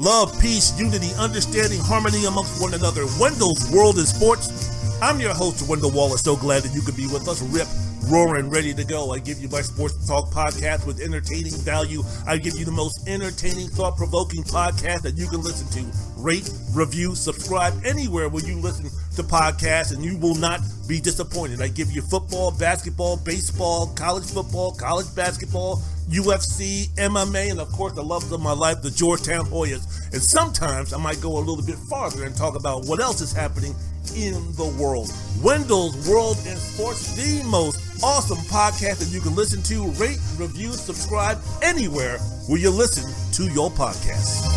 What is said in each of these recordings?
Love, peace, unity, understanding, harmony amongst one another. Wendell's World in Sports. I'm your host, Wendell Wallace. So glad that you could be with us. Rip, roaring, ready to go. I give you my sports talk podcast with entertaining value. I give you the most entertaining, thought-provoking podcast that you can listen to. Rate, review, subscribe anywhere where you listen to podcasts, and you will not be disappointed. I give you football, basketball, baseball, college football, college basketball, UFC, MMA, and of course the loves of my life, the Georgetown Hoyas. And sometimes I might go a little bit farther and talk about what else is happening in the world. Wendell's World in Sports, the most awesome podcast that you can listen to. Rate, review, subscribe anywhere where you listen to your podcast.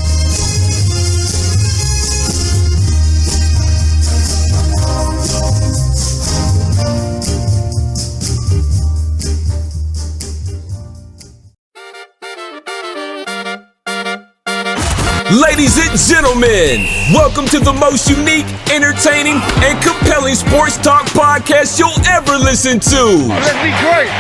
Ladies and gentlemen, welcome to the most unique, entertaining, and compelling sports talk podcast you'll ever listen to. Let's be great.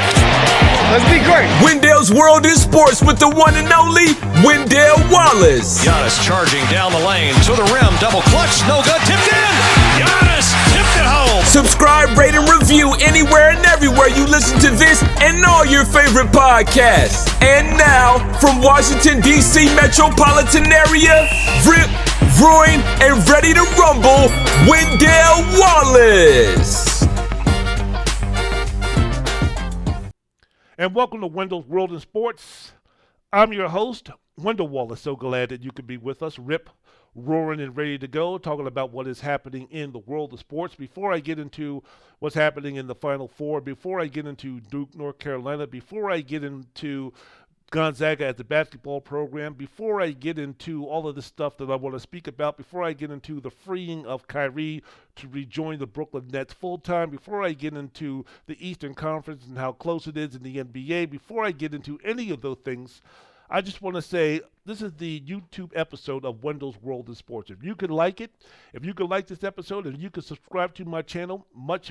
Let's be great. Wendell's World in Sports with the one and only Wendell Wallace. Giannis charging down the lane to the rim, double clutch, no good, tipped in. Giannis tipped it home. Subscribe, rate, and review anywhere and everywhere you listen to this and all your favorite podcasts. And now, from Washington, D.C. metropolitan area, Rip, roaring, and ready to rumble, Wendell Wallace. And welcome to Wendell's World in Sports. I'm your host, Wendell Wallace. So glad that you could be with us. Rip, roaring and ready to go, talking about what is happening in the world of sports. Before I get into what's happening in the Final Four, before I get into Duke, North Carolina, before I get into Gonzaga as a basketball program, before I get into all of the stuff that I want to speak about, before I get into the freeing of Kyrie to rejoin the Brooklyn Nets full-time, before I get into the Eastern Conference and how close it is in the NBA, before I get into any of those things, I just want to say this is the YouTube episode of Wendell's World in Sports. If you could like it, if you could like this episode, and you could subscribe to my channel,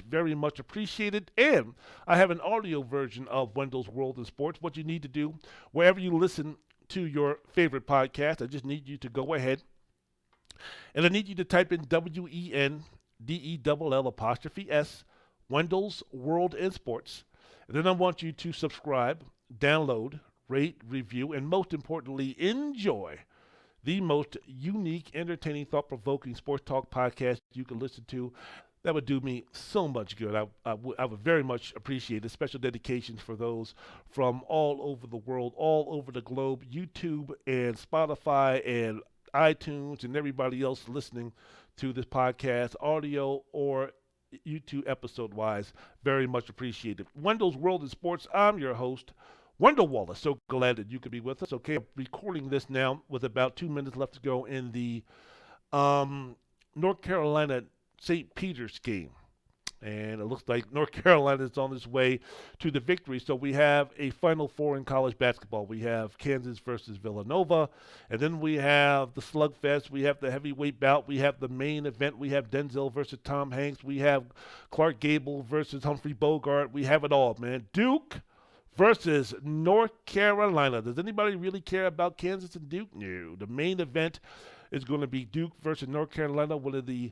very much appreciated. And I have an audio version of Wendell's World in Sports. What you need to do, wherever you listen to your favorite podcast, I just need you to go ahead and I need you to type in WENDELL''S, Wendell's World in Sports. And then I want you to subscribe, download, rate, review, and most importantly, enjoy the most unique, entertaining, thought-provoking sports talk podcast you can listen to. That would do me so much good. I would very much appreciate it. Special dedications for those from all over the world, all over the globe, YouTube and Spotify and iTunes and everybody else listening to this podcast, audio or YouTube episode-wise. Very much appreciated. Wendell's World in Sports. I'm your host, Wendell Wallace. So glad that you could be with us. Okay, I'm recording this now with about 2 minutes left to go in the North Carolina St. Peter's game. And it looks like North Carolina is on its way to the victory. So we have a Final Four in college basketball. We have Kansas versus Villanova. And then we have the slugfest. We have the heavyweight bout. We have the main event. We have Denzel versus Tom Hanks. We have Clark Gable versus Humphrey Bogart. We have it all, man. Duke versus North Carolina. Does anybody really care about Kansas and Duke? No. The main event is going to be Duke versus North Carolina, one of the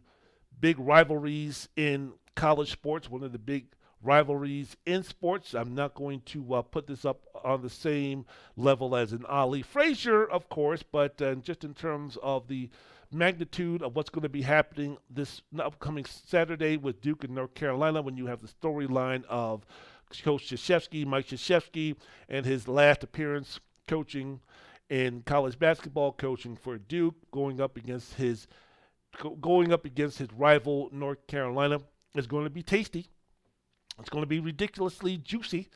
big rivalries in college sports, one of the big rivalries in sports. I'm not going to put this up on the same level as an Ali Frazier, of course, but just in terms of the magnitude of what's going to be happening this upcoming Saturday with Duke and North Carolina, when you have the storyline of Coach Krzyzewski, Mike Krzyzewski, and his last appearance coaching in college basketball, coaching for Duke, going up against his rival North Carolina, is going to be tasty. It's going to be ridiculously juicy,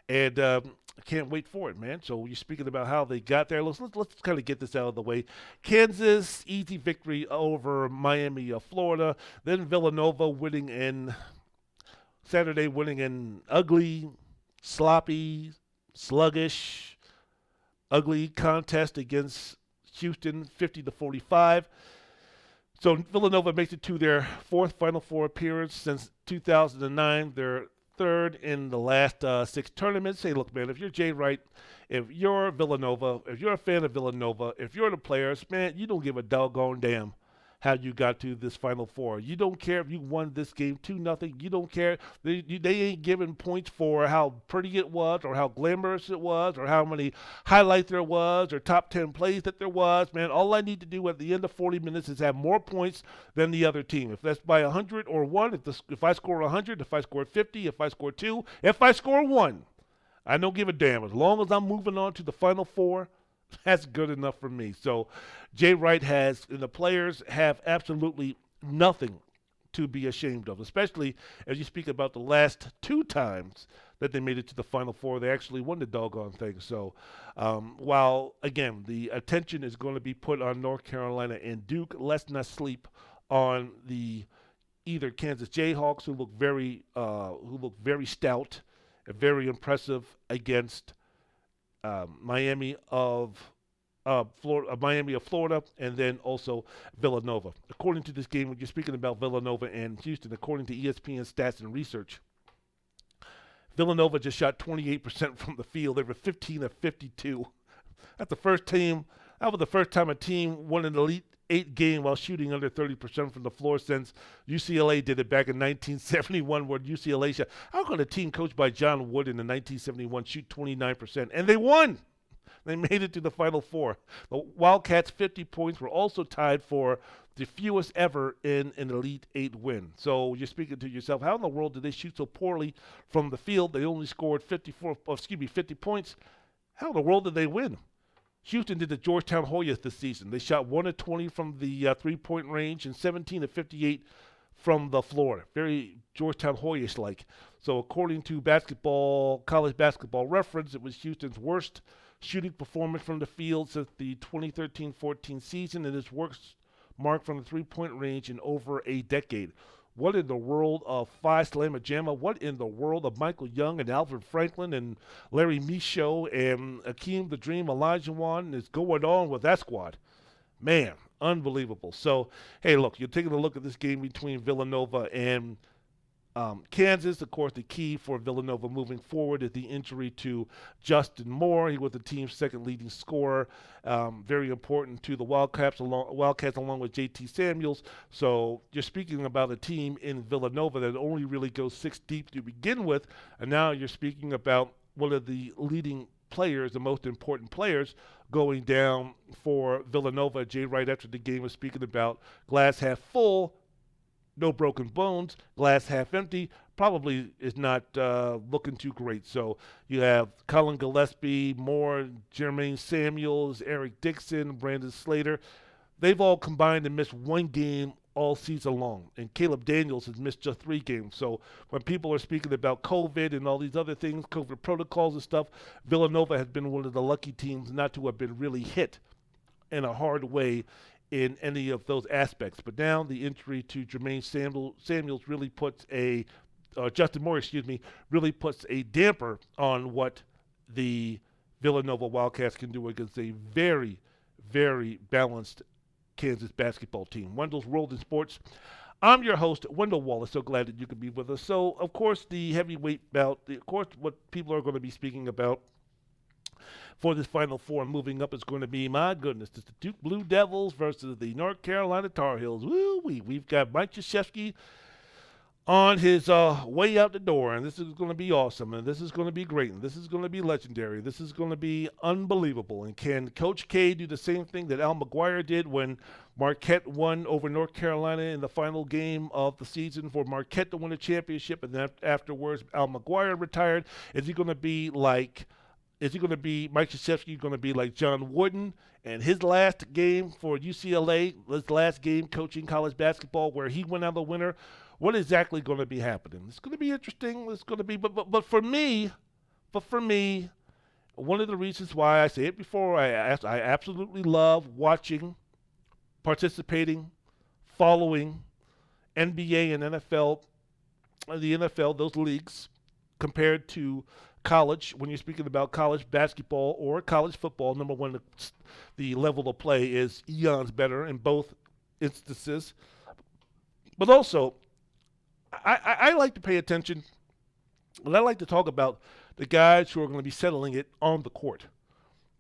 and I can't wait for it, man. So you're speaking about how they got there. Let's kind of get this out of the way. Kansas, easy victory over Miami, Florida. Then Villanova Saturday winning in ugly, sloppy, sluggish, ugly contest against Houston, 50-45. So Villanova makes it to their fourth Final Four appearance since 2009, their third in the last 6 tournaments. Hey, look, man, if you're Jay Wright, if you're Villanova, if you're a fan of Villanova, if you're the players, man, you don't give a doggone damn how you got to this Final Four. You don't care if you won this game 2-0. You don't care. They ain't giving points for how pretty it was or how glamorous it was or how many highlights there was or top 10 plays that there was. Man, all I need to do at the end of 40 minutes is have more points than the other team. If that's by 100 or 1, if I score 100, if I score 50, if I score 2, if I score 1, I don't give a damn. As long as I'm moving on to the Final Four, that's good enough for me. So Jay Wright and the players have absolutely nothing to be ashamed of, especially as you speak about the last 2 times that they made it to the Final Four. They actually won the doggone thing. So while, again, the attention is going to be put on North Carolina and Duke, let's not sleep on the either Kansas Jayhawks, who look very stout and very impressive against Miami of Florida, and then also Villanova. According to this game, when you're speaking about Villanova and Houston, according to ESPN stats and research, Villanova just shot 28% from the field. They were 15 of 52. That was the first time a team won an Elite 8 game while shooting under 30% from the floor since UCLA did it back in 1971, where UCLA shot. How could a team coached by John Wooden in 1971 shoot 29%? And they won. They made it to the Final Four. The Wildcats' 50 points were also tied for the fewest ever in an Elite 8 win. So you're speaking to yourself, how in the world did they shoot so poorly from the field? They only scored 50 points. How in the world did they win? Houston did the Georgetown Hoyas this season. They shot 1 of 20 from the three-point range and 17 of 58 from the floor. Very Georgetown Hoyas-like. So according to college basketball reference, it was Houston's worst shooting performance from the field since the 2013-14 season and its worst mark from the three-point range in over a decade. What in the world of Phi Slama Jama? What in the world of Michael Young and Alvin Franklin and Larry Michaud and Akeem the Dream Olajuwon is going on with that squad? Man, unbelievable. So, hey, look, you're taking a look at this game between Villanova and Kansas. Of course, the key for Villanova moving forward is the injury to Justin Moore. He was the team's second leading scorer. Very important to the Wildcats along with J.T. Samuels. So you're speaking about a team in Villanova that only really goes 6 deep to begin with, and now you're speaking about one of the leading players, the most important players, going down for Villanova. Jay Wright, after the game, was speaking about glass half full, no broken bones, glass half empty, probably is not looking too great. So you have Colin Gillespie, Moore, Jermaine Samuels, Eric Dixon, Brandon Slater. They've all combined to miss 1 game all season long. And Caleb Daniels has missed just 3 games. So when people are speaking about COVID and all these other things, COVID protocols and stuff, Villanova has been one of the lucky teams not to have been really hit in a hard way in any of those aspects. But now the injury to Jermaine Samuels really puts Justin Moore, really puts a damper on what the Villanova Wildcats can do against a very, very balanced Kansas basketball team. Wendell's World in Sports. I'm your host, Wendell Wallace. So glad that you could be with us. So, of course, the heavyweight bout, what people are going to be speaking about for this Final Four moving up is going to be, my goodness, it's the Duke Blue Devils versus the North Carolina Tar Heels. Woo-wee. We've got Mike Krzyzewski on his way out the door, and this is going to be awesome, and this is going to be great, and this is going to be legendary. This is going to be unbelievable. And can Coach K do the same thing that Al McGuire did when Marquette won over North Carolina in the final game of the season for Marquette to win a championship, and then afterwards Al McGuire retired? Is he going to be Mike Krzyzewski going to be like John Wooden and his last game for UCLA, his last game coaching college basketball where he went out the winner? What exactly going to be happening? It's going to be interesting. It's going to be, but for me, one of the reasons why I say it before, I absolutely love watching, participating, following NBA and NFL, the NFL, those leagues, compared to college. When you're speaking about college basketball or college football, number one, the level of play is eons better in both instances. But also, I like to pay attention But I like to talk about the guys who are going to be settling it on the court.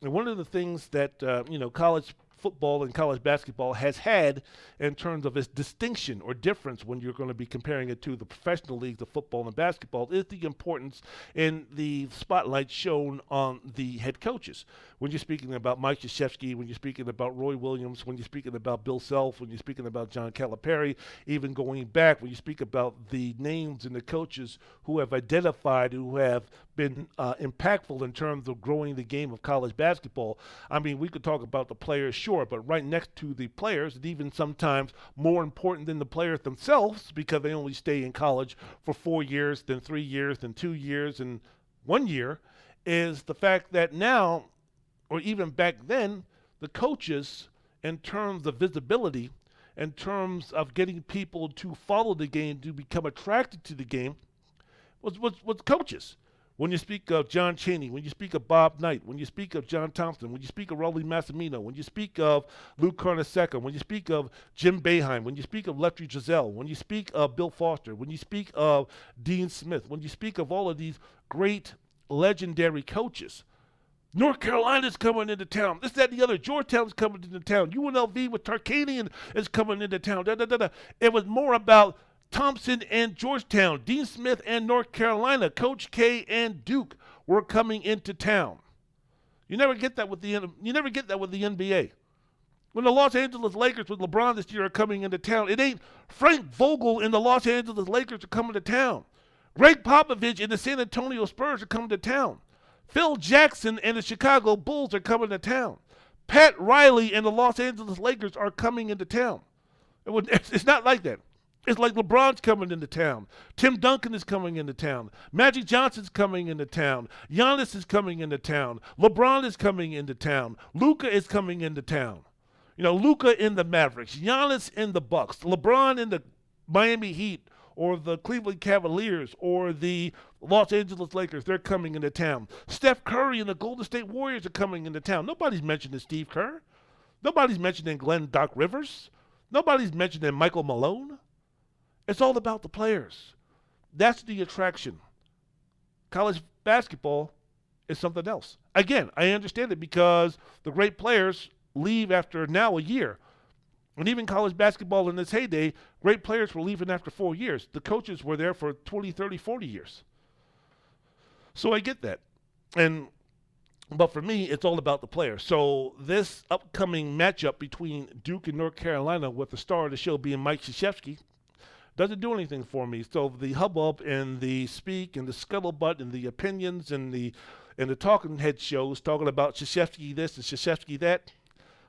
And one of the things that college football and college basketball has had in terms of its distinction or difference when you're going to be comparing it to the professional leagues of football and basketball is the importance and the spotlight shown on the head coaches. When you're speaking about Mike Krzyzewski, when you're speaking about Roy Williams, when you're speaking about Bill Self, when you're speaking about John Calipari, even going back, when you speak about the names and the coaches who have identified, who have been impactful in terms of growing the game of college basketball. I mean, we could talk about the players, sure, but right next to the players, and even sometimes more important than the players themselves, because they only stay in college for 4 years, then 3 years, then 2 years, and 1 year, is the fact that now, or even back then, the coaches, in terms of visibility, in terms of getting people to follow the game, to become attracted to the game, was coaches. When you speak of John Chaney, when you speak of Bob Knight, when you speak of John Thompson, when you speak of Raul Massimino, when you speak of Luke Carnesecca, when you speak of Jim Boeheim, when you speak of Lefty Driesell, when you speak of Bill Foster, when you speak of Dean Smith, when you speak of all of these great legendary coaches, North Carolina's coming into town. This, that, and the other. Georgetown's coming into town. UNLV with Tarkanian is coming into town. It was more about Thompson and Georgetown, Dean Smith and North Carolina, Coach K and Duke were coming into town. You never get that with the NBA. When the Los Angeles Lakers with LeBron this year are coming into town, it ain't Frank Vogel and the Los Angeles Lakers are coming to town. Greg Popovich and the San Antonio Spurs are coming to town. Phil Jackson and the Chicago Bulls are coming to town. Pat Riley and the Los Angeles Lakers are coming into town. It's not like that. It's like LeBron's coming into town. Tim Duncan is coming into town. Magic Johnson's coming into town. Giannis is coming into town. LeBron is coming into town. Luka is coming into town. Luka in the Mavericks. Giannis in the Bucks. LeBron in the Miami Heat or the Cleveland Cavaliers or the Los Angeles Lakers. They're coming into town. Steph Curry and the Golden State Warriors are coming into town. Nobody's mentioning Steve Kerr. Nobody's mentioning Glenn Doc Rivers. Nobody's mentioning Michael Malone. It's all about the players. That's the attraction. College basketball is something else. Again, I understand it because the great players leave after now a year. And even college basketball in its heyday, great players were leaving after 4 years. The coaches were there for 20, 30, 40 years. So I get that. But for me, it's all about the players. So this upcoming matchup between Duke and North Carolina, with the star of the show being Mike Krzyzewski, doesn't do anything for me. So the hubbub and the speak and the scuttlebutt and the opinions and the talking head shows talking about Krzyzewski this and Krzyzewski that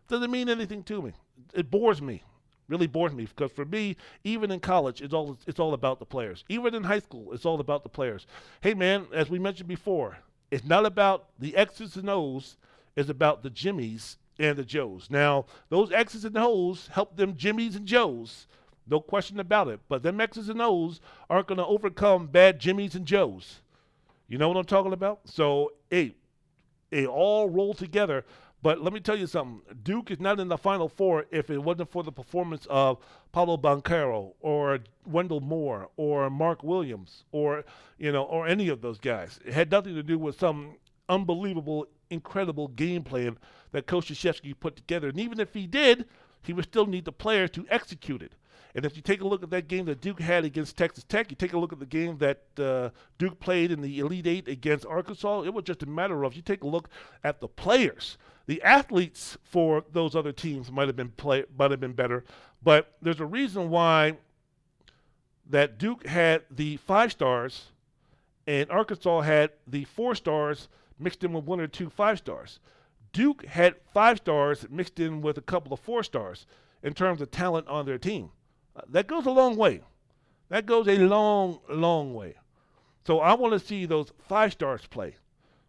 doesn't mean anything to me. It bores me, really bores me, because for me, even in college, it's all about the players. Even in high school, it's all about the players. Hey man, as we mentioned before, it's not about the X's and O's. It's about the Jimmies and the Joes. Now, those X's and O's help them Jimmies and Joes. No question about it. But them X's and O's aren't going to overcome bad Jimmies and Joes. You know what I'm talking about? So, they all roll together. But let me tell you something. Duke is not in the Final Four if it wasn't for the performance of Paulo Banchero or Wendell Moore or Mark Williams or any of those guys. It had nothing to do with some unbelievable, incredible game plan that Coach Krzyzewski put together. And even if he did, he would still need the players to execute it. And if you take a look at that game that Duke had against Texas Tech, you take a look at the game that Duke played in the Elite Eight against Arkansas, it was just a matter of, you take a look at the players. The athletes for those other teams might have been better, but there's a reason why that Duke had the 5 stars and Arkansas had the 4 stars mixed in with 1 or 2 5 stars. Duke had 5 stars mixed in with a couple of 4 stars in terms of talent on their team. That goes a long way. That goes a long, long way. So I want to see those 5 stars play,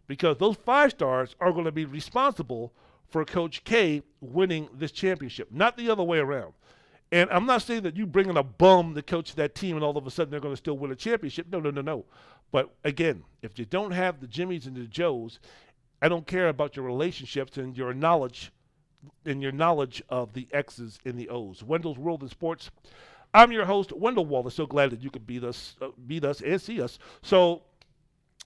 because those 5 stars are going to be responsible for Coach K winning this championship, not the other way around. And I'm not saying that you bring in a bum to coach that team and all of a sudden they're going to still win a championship. No. But again, if you don't have the Jimmies and the Joes, I don't care about your relationships and your knowledge of the X's and the O's. Wendell's World in Sports. I'm your host, Wendell Wallace. So glad that you could be us and see us. So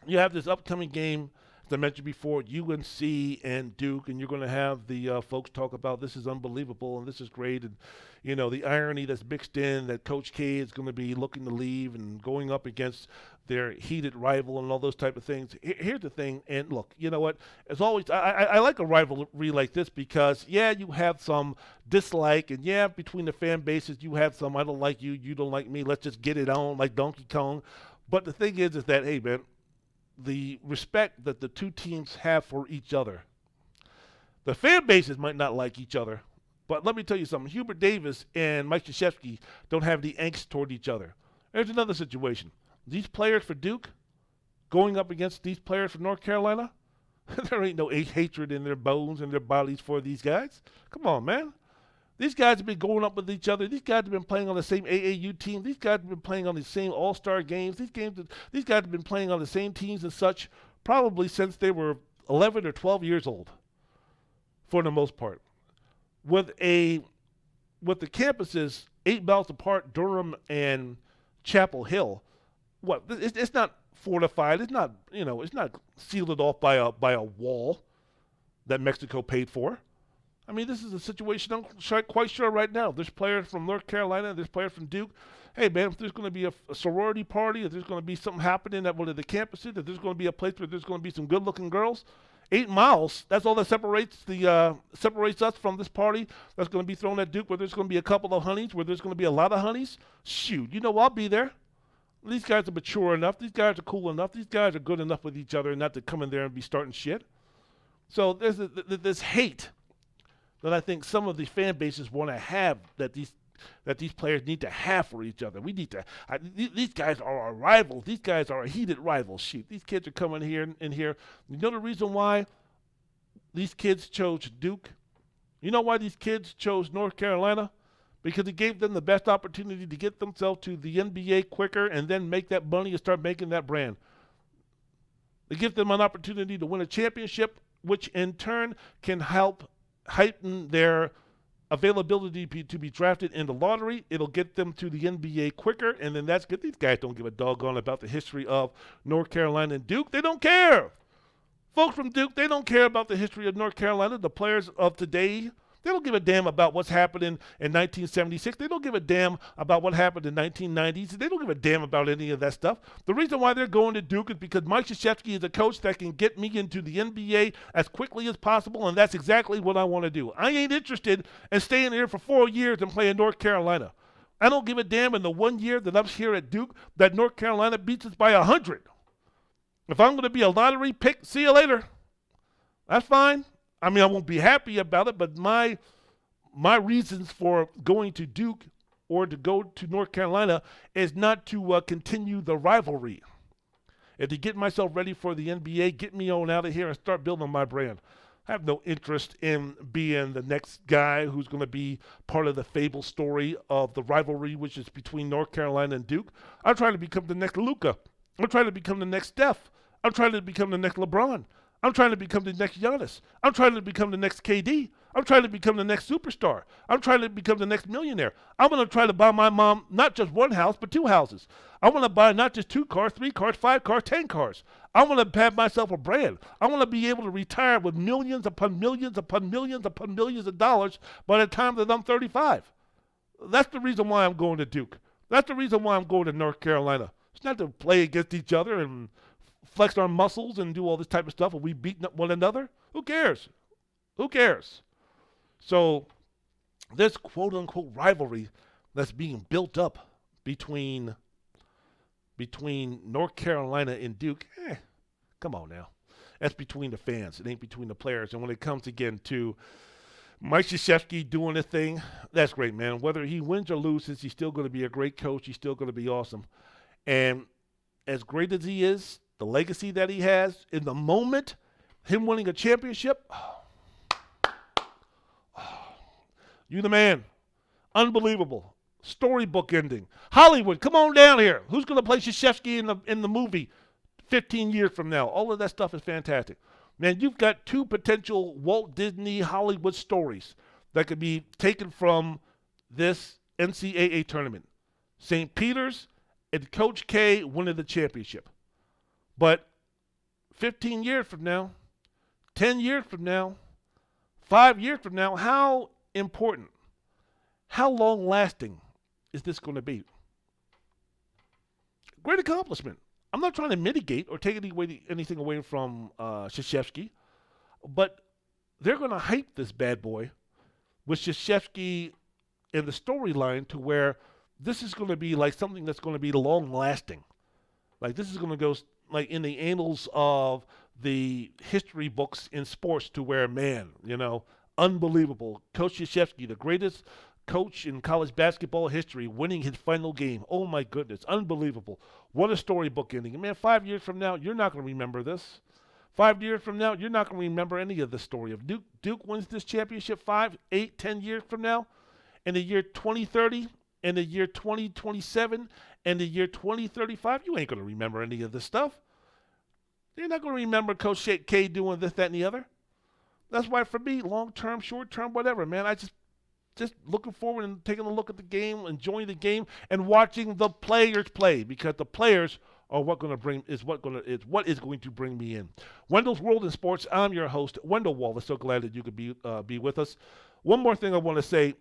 you have this upcoming game, as I mentioned before, UNC and Duke, and you're going to have the folks talk about this is unbelievable and this is great, and the irony that's mixed in that Coach K is going to be looking to leave and going up against their heated rival and all those type of things. Here's the thing, and look, you know what? As always, I like a rivalry like this because, yeah, you have some dislike, and yeah, between the fan bases, you have some I don't like you, you don't like me, let's just get it on like Donkey Kong. But the thing is that, hey, man, the respect that the two teams have for each other. The fan bases might not like each other, but let me tell you something. Hubert Davis and Mike Krzyzewski don't have the angst toward each other. There's another situation. These players for Duke going up against these players for North Carolina, there ain't no hatred in their bones and their bodies for these guys. Come on, man. These guys have been going up with each other. These guys have been playing on the same AAU team. These guys have been playing on the same all-star games. These guys have been playing on the same teams and such probably since they were 11 or 12 years old, for the most part. With the campuses 8 miles apart, Durham and Chapel Hill, it's not fortified. It's not it's not sealed off by a wall that Mexico paid for. I mean, this is a situation I'm quite sure right now. There's players from North Carolina, there's players from Duke. Hey, man, if there's going to be a sorority party, if there's going to be something happening at one of the campuses, if there's going to be a place where there's going to be some good-looking girls, 8 miles, that's all that separates us from this party that's going to be thrown at Duke, where there's going to be a couple of honeys, where there's going to be a lot of honeys. Shoot, I'll be there. These guys are mature enough. These guys are cool enough. These guys are good enough with each other not to come in there and be starting shit. So there's this hate that I think some of the fan bases want to have that these players need to have for each other. We need to. These guys are our rivals. These guys are our heated rivals. Shoot, these kids are coming here and here. You know the reason why these kids chose Duke? You know why these kids chose North Carolina? Because it gave them the best opportunity to get themselves to the NBA quicker and then make that money and start making that brand. It gives them an opportunity to win a championship, which in turn can help heighten their availability to be drafted in the lottery. It'll get them to the NBA quicker, and then that's good. These guys don't give a doggone about the history of North Carolina and Duke. They don't care. Folks from Duke, they don't care about the history of North Carolina. The players of today, they don't give a damn about what's happening in 1976. They don't give a damn about what happened in 1990s. They don't give a damn about any of that stuff. The reason why they're going to Duke is because Mike Krzyzewski is a coach that can get me into the NBA as quickly as possible, and that's exactly what I want to do. I ain't interested in staying here for 4 years and playing North Carolina. I don't give a damn in the 1 year that I'm here at Duke that North Carolina beats us by 100. If I'm going to be a lottery pick, see you later. That's fine. I mean, I won't be happy about it, but my reasons for going to Duke or to go to North Carolina is not to continue the rivalry. And to get myself ready for the NBA, get me on out of here and start building my brand. I have no interest in being the next guy who's going to be part of the fable story of the rivalry, which is between North Carolina and Duke. I'm trying to become the next Luka. I'm trying to become the next Steph. I'm trying to become the next LeBron. I'm trying to become the next Giannis. I'm trying to become the next KD. I'm trying to become the next superstar. I'm trying to become the next millionaire. I'm going to try to buy my mom not just one house, but 2 houses. I want to buy not just 2 cars, 3 cars, 5 cars, 10 cars. I want to have myself a brand. I want to be able to retire with millions upon millions upon millions upon millions of dollars by the time that I'm 35. That's the reason why I'm going to Duke. That's the reason why I'm going to North Carolina. It's not to play against each other and flex our muscles and do all this type of stuff and we beat one another. Who cares? Who cares? So this quote-unquote rivalry that's being built up between North Carolina and Duke, come on now. That's between the fans. It ain't between the players. And when it comes, again, to Mike Krzyzewski doing his thing, that's great, man. Whether he wins or loses, he's still going to be a great coach. He's still going to be awesome. And as great as he is, the legacy that he has, in the moment, him winning a championship, you the man. Unbelievable. Storybook ending. Hollywood, come on down here. Who's going to play Krzyzewski in the movie 15 years from now? All of that stuff is fantastic. Man, you've got 2 potential Walt Disney Hollywood stories that could be taken from this NCAA tournament. St. Peter's and Coach K winning the championship. But 15 years from now, 10 years from now, 5 years from now, how important, how long-lasting is this going to be? Great accomplishment. I'm not trying to mitigate or take anything away from Krzyzewski, but they're going to hype this bad boy with Krzyzewski in the storyline to where this is going to be like something that's going to be long-lasting. Like this is going to go like in the annals of the history books in sports to where, man, unbelievable. Coach Krzyzewski, the greatest coach in college basketball history, winning his final game. Oh, my goodness. Unbelievable. What a storybook ending. And man, 5 years from now, you're not going to remember this. 5 years from now, you're not going to remember any of the story of Duke. Duke wins this championship 5, 8, 10 years from now. In the year 2030, in the year 2027, and the year 2035, you ain't going to remember any of this stuff. You're not going to remember Coach K doing this, that, and the other. That's why for me, long-term, short-term, whatever, man, I just looking forward and taking a look at the game, enjoying the game, and watching the players play, because the players are what is going to bring me in. Wendell's World in Sports. I'm your host, Wendell Wallace. So glad that you could be with us. One more thing I want to say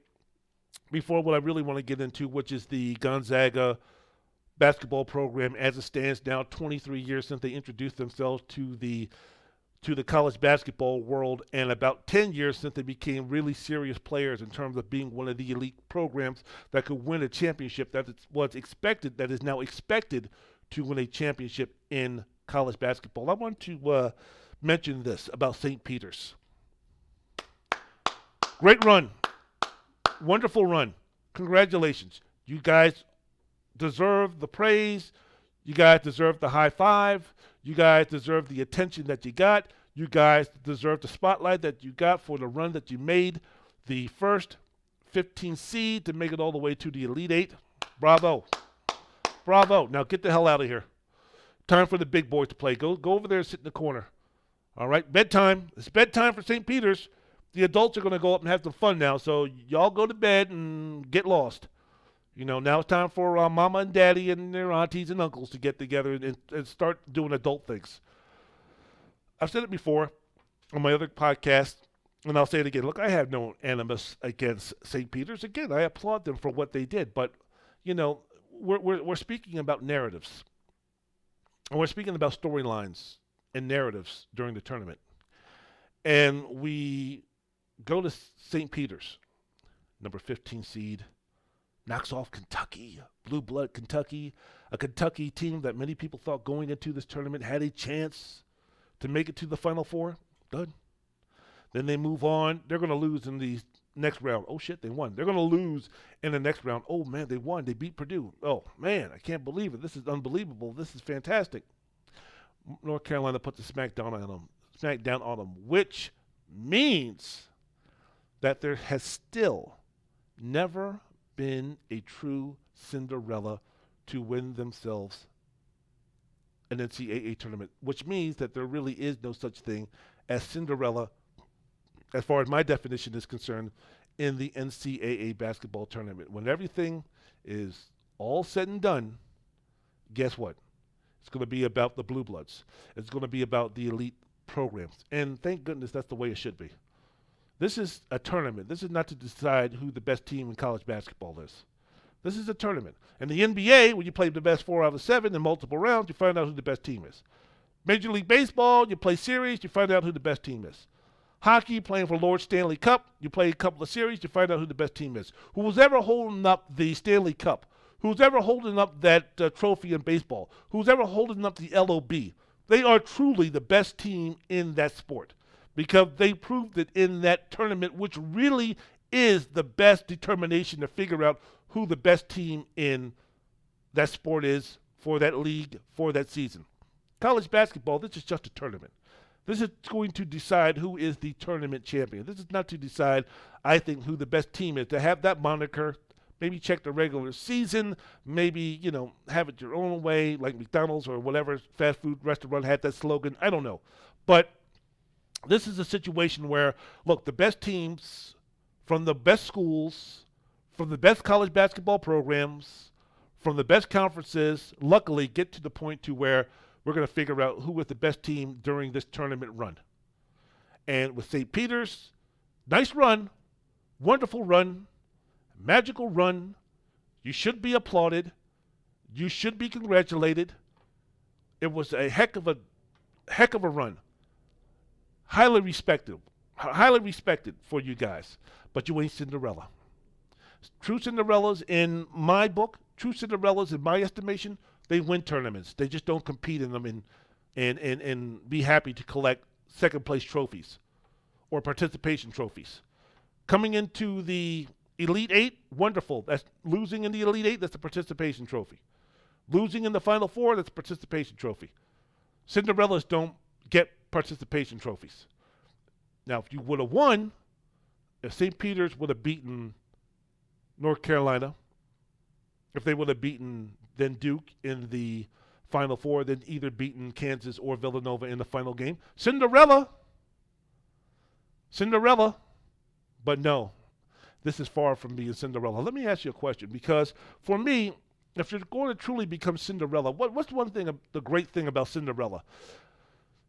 before what I really want to get into, which is the Gonzaga basketball program as it stands now, 23 years since they introduced themselves to the college basketball world, and about 10 years since they became really serious players in terms of being one of the elite programs that could win a championship that is now expected to win a championship in college basketball. I want to mention this about St. Peter's. Great run. Wonderful run. Congratulations. You guys deserve the praise. You guys deserve the high five. You guys deserve the attention that you got. You guys deserve the spotlight that you got for the run that you made. The first 15 seed to make it all the way to the Elite Eight. Bravo. Bravo. Now get the hell out of here. Time for the big boys to play. Go over there and sit in the corner. All right, bedtime. It's bedtime for St. Peter's. The adults are going to go up and have some fun now, so y'all go to bed and get lost. Now it's time for mama and daddy and their aunties and uncles to get together and start doing adult things. I've said it before on my other podcast, and I'll say it again. Look, I have no animus against St. Peter's. Again, I applaud them for what they did. But, we're speaking about narratives. And we're speaking about storylines and narratives during the tournament. And we go to St. Peter's, number 15 seed. Knocks off Kentucky, blue blood Kentucky, a Kentucky team that many people thought going into this tournament had a chance to make it to the Final Four. Done. Then they move on. They're going to lose in the next round. Oh, shit, they won. They're going to lose in the next round. Oh, man, they won. They beat Purdue. Oh, man, I can't believe it. This is unbelievable. This is fantastic. North Carolina put the smack down on them, which means that there has still never been a true Cinderella to win themselves an NCAA tournament, which means that there really is no such thing as Cinderella, as far as my definition is concerned, in the NCAA basketball tournament. When everything is all said and done, guess what? It's going to be about the blue bloods. It's going to be about the elite programs. And thank goodness that's the way it should be. This is a tournament. This is not to decide who the best team in college basketball is. This is a tournament. In the NBA, when you play the best 4 out of 7 in multiple rounds, you find out who the best team is. Major League Baseball, you play series, you find out who the best team is. Hockey, playing for Lord Stanley Cup, you play a couple of series, you find out who the best team is. Who's ever holding up the Stanley Cup? Who's ever holding up that trophy in baseball? Who's ever holding up the LOB? They are truly the best team in that sport, because they proved it in that tournament, which really is the best determination to figure out who the best team in that sport is for that league, for that season. College basketball, this is just a tournament. This is going to decide who is the tournament champion. This is not to decide, I think, who the best team is. To have that moniker, maybe check the regular season, maybe, have it your own way, like McDonald's or whatever fast food restaurant had that slogan. I don't know. But this is a situation where, look, the best teams from the best schools, from the best college basketball programs, from the best conferences, luckily get to the point to where we're going to figure out who was the best team during this tournament run. And with St. Peter's, nice run, wonderful run, magical run. You should be applauded. You should be congratulated. It was a heck of a run. Highly respected for you guys. But you ain't Cinderella. True Cinderellas in my book, true Cinderellas in my estimation, they win tournaments. They just don't compete in them and be happy to collect second place trophies or participation trophies. Coming into the Elite Eight, wonderful. That's losing in the Elite Eight, that's a participation trophy. Losing in the Final Four, that's a participation trophy. Cinderellas don't get participation trophies. Now, if you would have won, if St. Peter's would have beaten North Carolina, if they would have beaten then Duke in the Final Four, then either beaten Kansas or Villanova in the final game, Cinderella. But no, this is far from being Cinderella. Let me ask you a question, because for me, if you're going to truly become Cinderella, what's one thing, the great thing about Cinderella?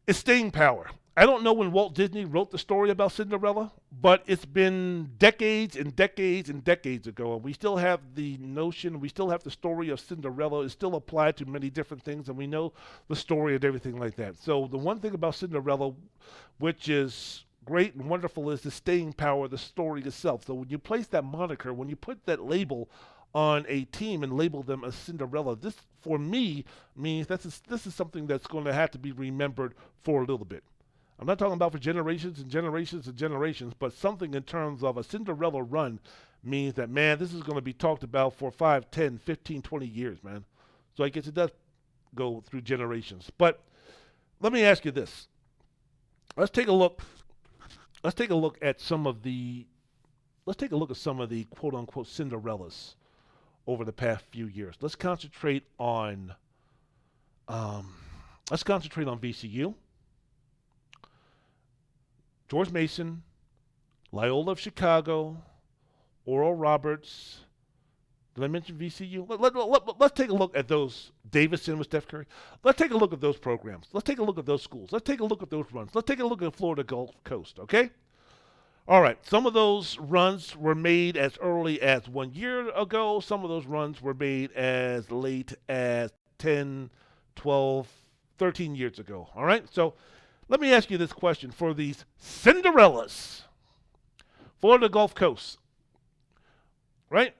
It's staying power. I don't know when Walt Disney wrote the story about Cinderella, but it's been decades and decades and decades ago, and we still have the notion, we still have the story of Cinderella. It's still applied to many different things, and we know the story and everything like that. So the one thing about Cinderella, which is great and wonderful, is the staying power of the story itself. So when you place that moniker, when you put that label on a team and label them as Cinderella, this, for me, means this is something that's going to have to be remembered for a little bit. I'm not talking about for generations and generations and generations, but something in terms of a Cinderella run means that, man, this is going to be talked about for 5, 10, 15, 20 years, man. So I guess it does go through generations. But let me ask you this. Let's take a look at some of the quote unquote Cinderellas over the past few years. Let's concentrate on VCU. George Mason, Loyola of Chicago, Oral Roberts. Did I mention VCU? Let's take a look at those. Davidson with Steph Curry. Let's take a look at those programs. Let's take a look at those schools. Let's take a look at those runs. Let's take a look at Florida Gulf Coast, okay? All right, some of those runs were made as early as 1 year ago. Some of those runs were made as late as 10, 12, 13 years ago, all right? So let me ask you this question for these Cinderellas. Florida Gulf Coast, right?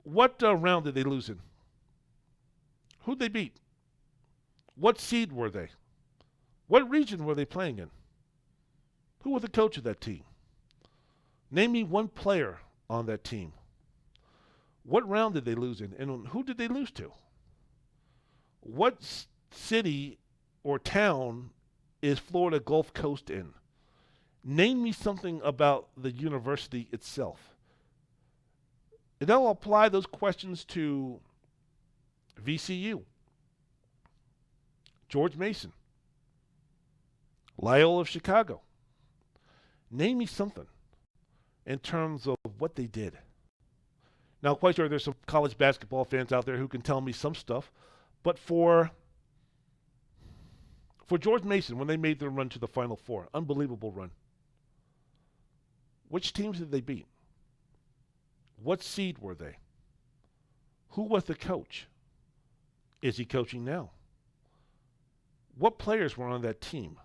What round did they lose in? Who'd they beat? What seed were they? What region were they playing in? Who was the coach of that team? Name me one player on that team. What round did they lose in? And who did they lose to? What city or town is Florida Gulf Coast in? Name me something about the university itself. And I'll apply those questions to VCU, George Mason, Loyola of Chicago. Name me something in terms of what they did. Now, I'm quite sure there's some college basketball fans out there who can tell me some stuff, but for George Mason, when they made their run to the Final Four, unbelievable run. Which teams did they beat? What seed were they? Who was the coach? Is he coaching now? What players were on that team?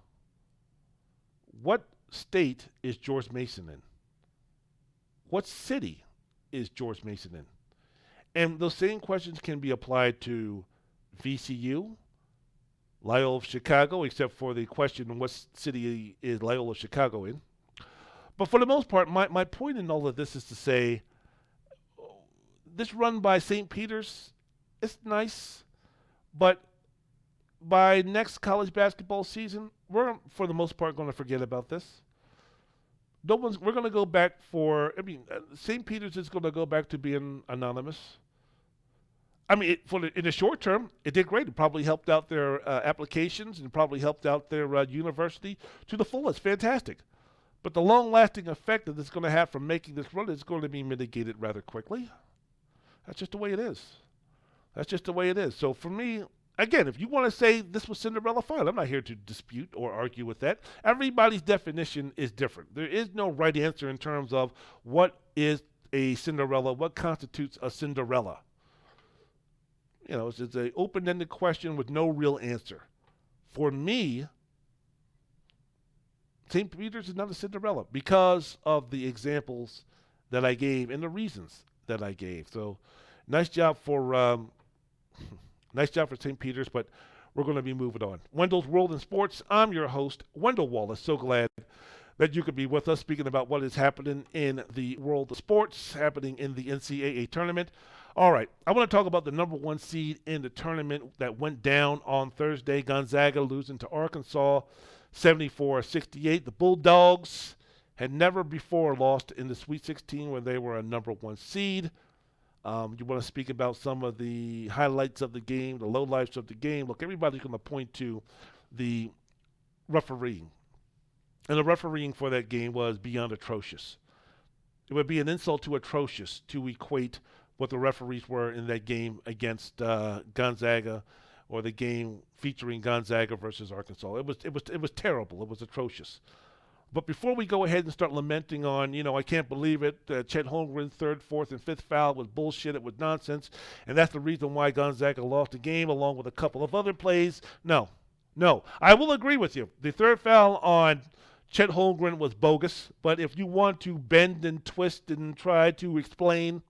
What state is George Mason in? What city is George Mason in? And those same questions can be applied to VCU, Loyola of Chicago, except for the question on what city is Loyola of Chicago in. But for the most part, my point in all of this is to say, this run by St. Peter's, it's nice, but by next college basketball season, we're, for the most part, going to forget about this. We're going to go back St. Peter's is going to go back to being anonymous. I mean, in the short term, it did great. It probably helped out their applications and probably helped out their university to the fullest. Fantastic. But the long-lasting effect that it's going to have from making this run is going to be mitigated rather quickly. That's just the way it is. So for me, again, if you want to say this was Cinderella, fine. I'm not here to dispute or argue with that. Everybody's definition is different. There is no right answer in terms of what is a Cinderella, what constitutes a Cinderella. It's an open-ended question with no real answer. For me, St. Peter's is not a Cinderella because of the examples that I gave and the reasons that I gave. So, nice job for St. Peter's, but we're going to be moving on. Wendell's World in Sports. I'm your host, Wendell Wallace. So glad that you could be with us speaking about what is happening in the world of sports, happening in the NCAA tournament. All right, I want to talk about the number one seed in the tournament that went down on Thursday. Gonzaga losing to Arkansas 74-68. The Bulldogs had never before lost in the Sweet 16 when they were a number one seed. You want to speak about some of the highlights of the game, the lowlights of the game. Look, everybody's going to point to the refereeing. And the refereeing for that game was beyond atrocious. It would be an insult to atrocious to equate what the referees were in that game against Gonzaga, or the game featuring Gonzaga versus Arkansas. It was terrible. It was atrocious. But before we go ahead and start lamenting on, I can't believe it, Chet Holmgren's third, fourth, and fifth foul was bullshit, it was nonsense, and that's the reason why Gonzaga lost the game, along with a couple of other plays. No. I will agree with you. The third foul on Chet Holmgren was bogus, but if you want to bend and twist and try to explain,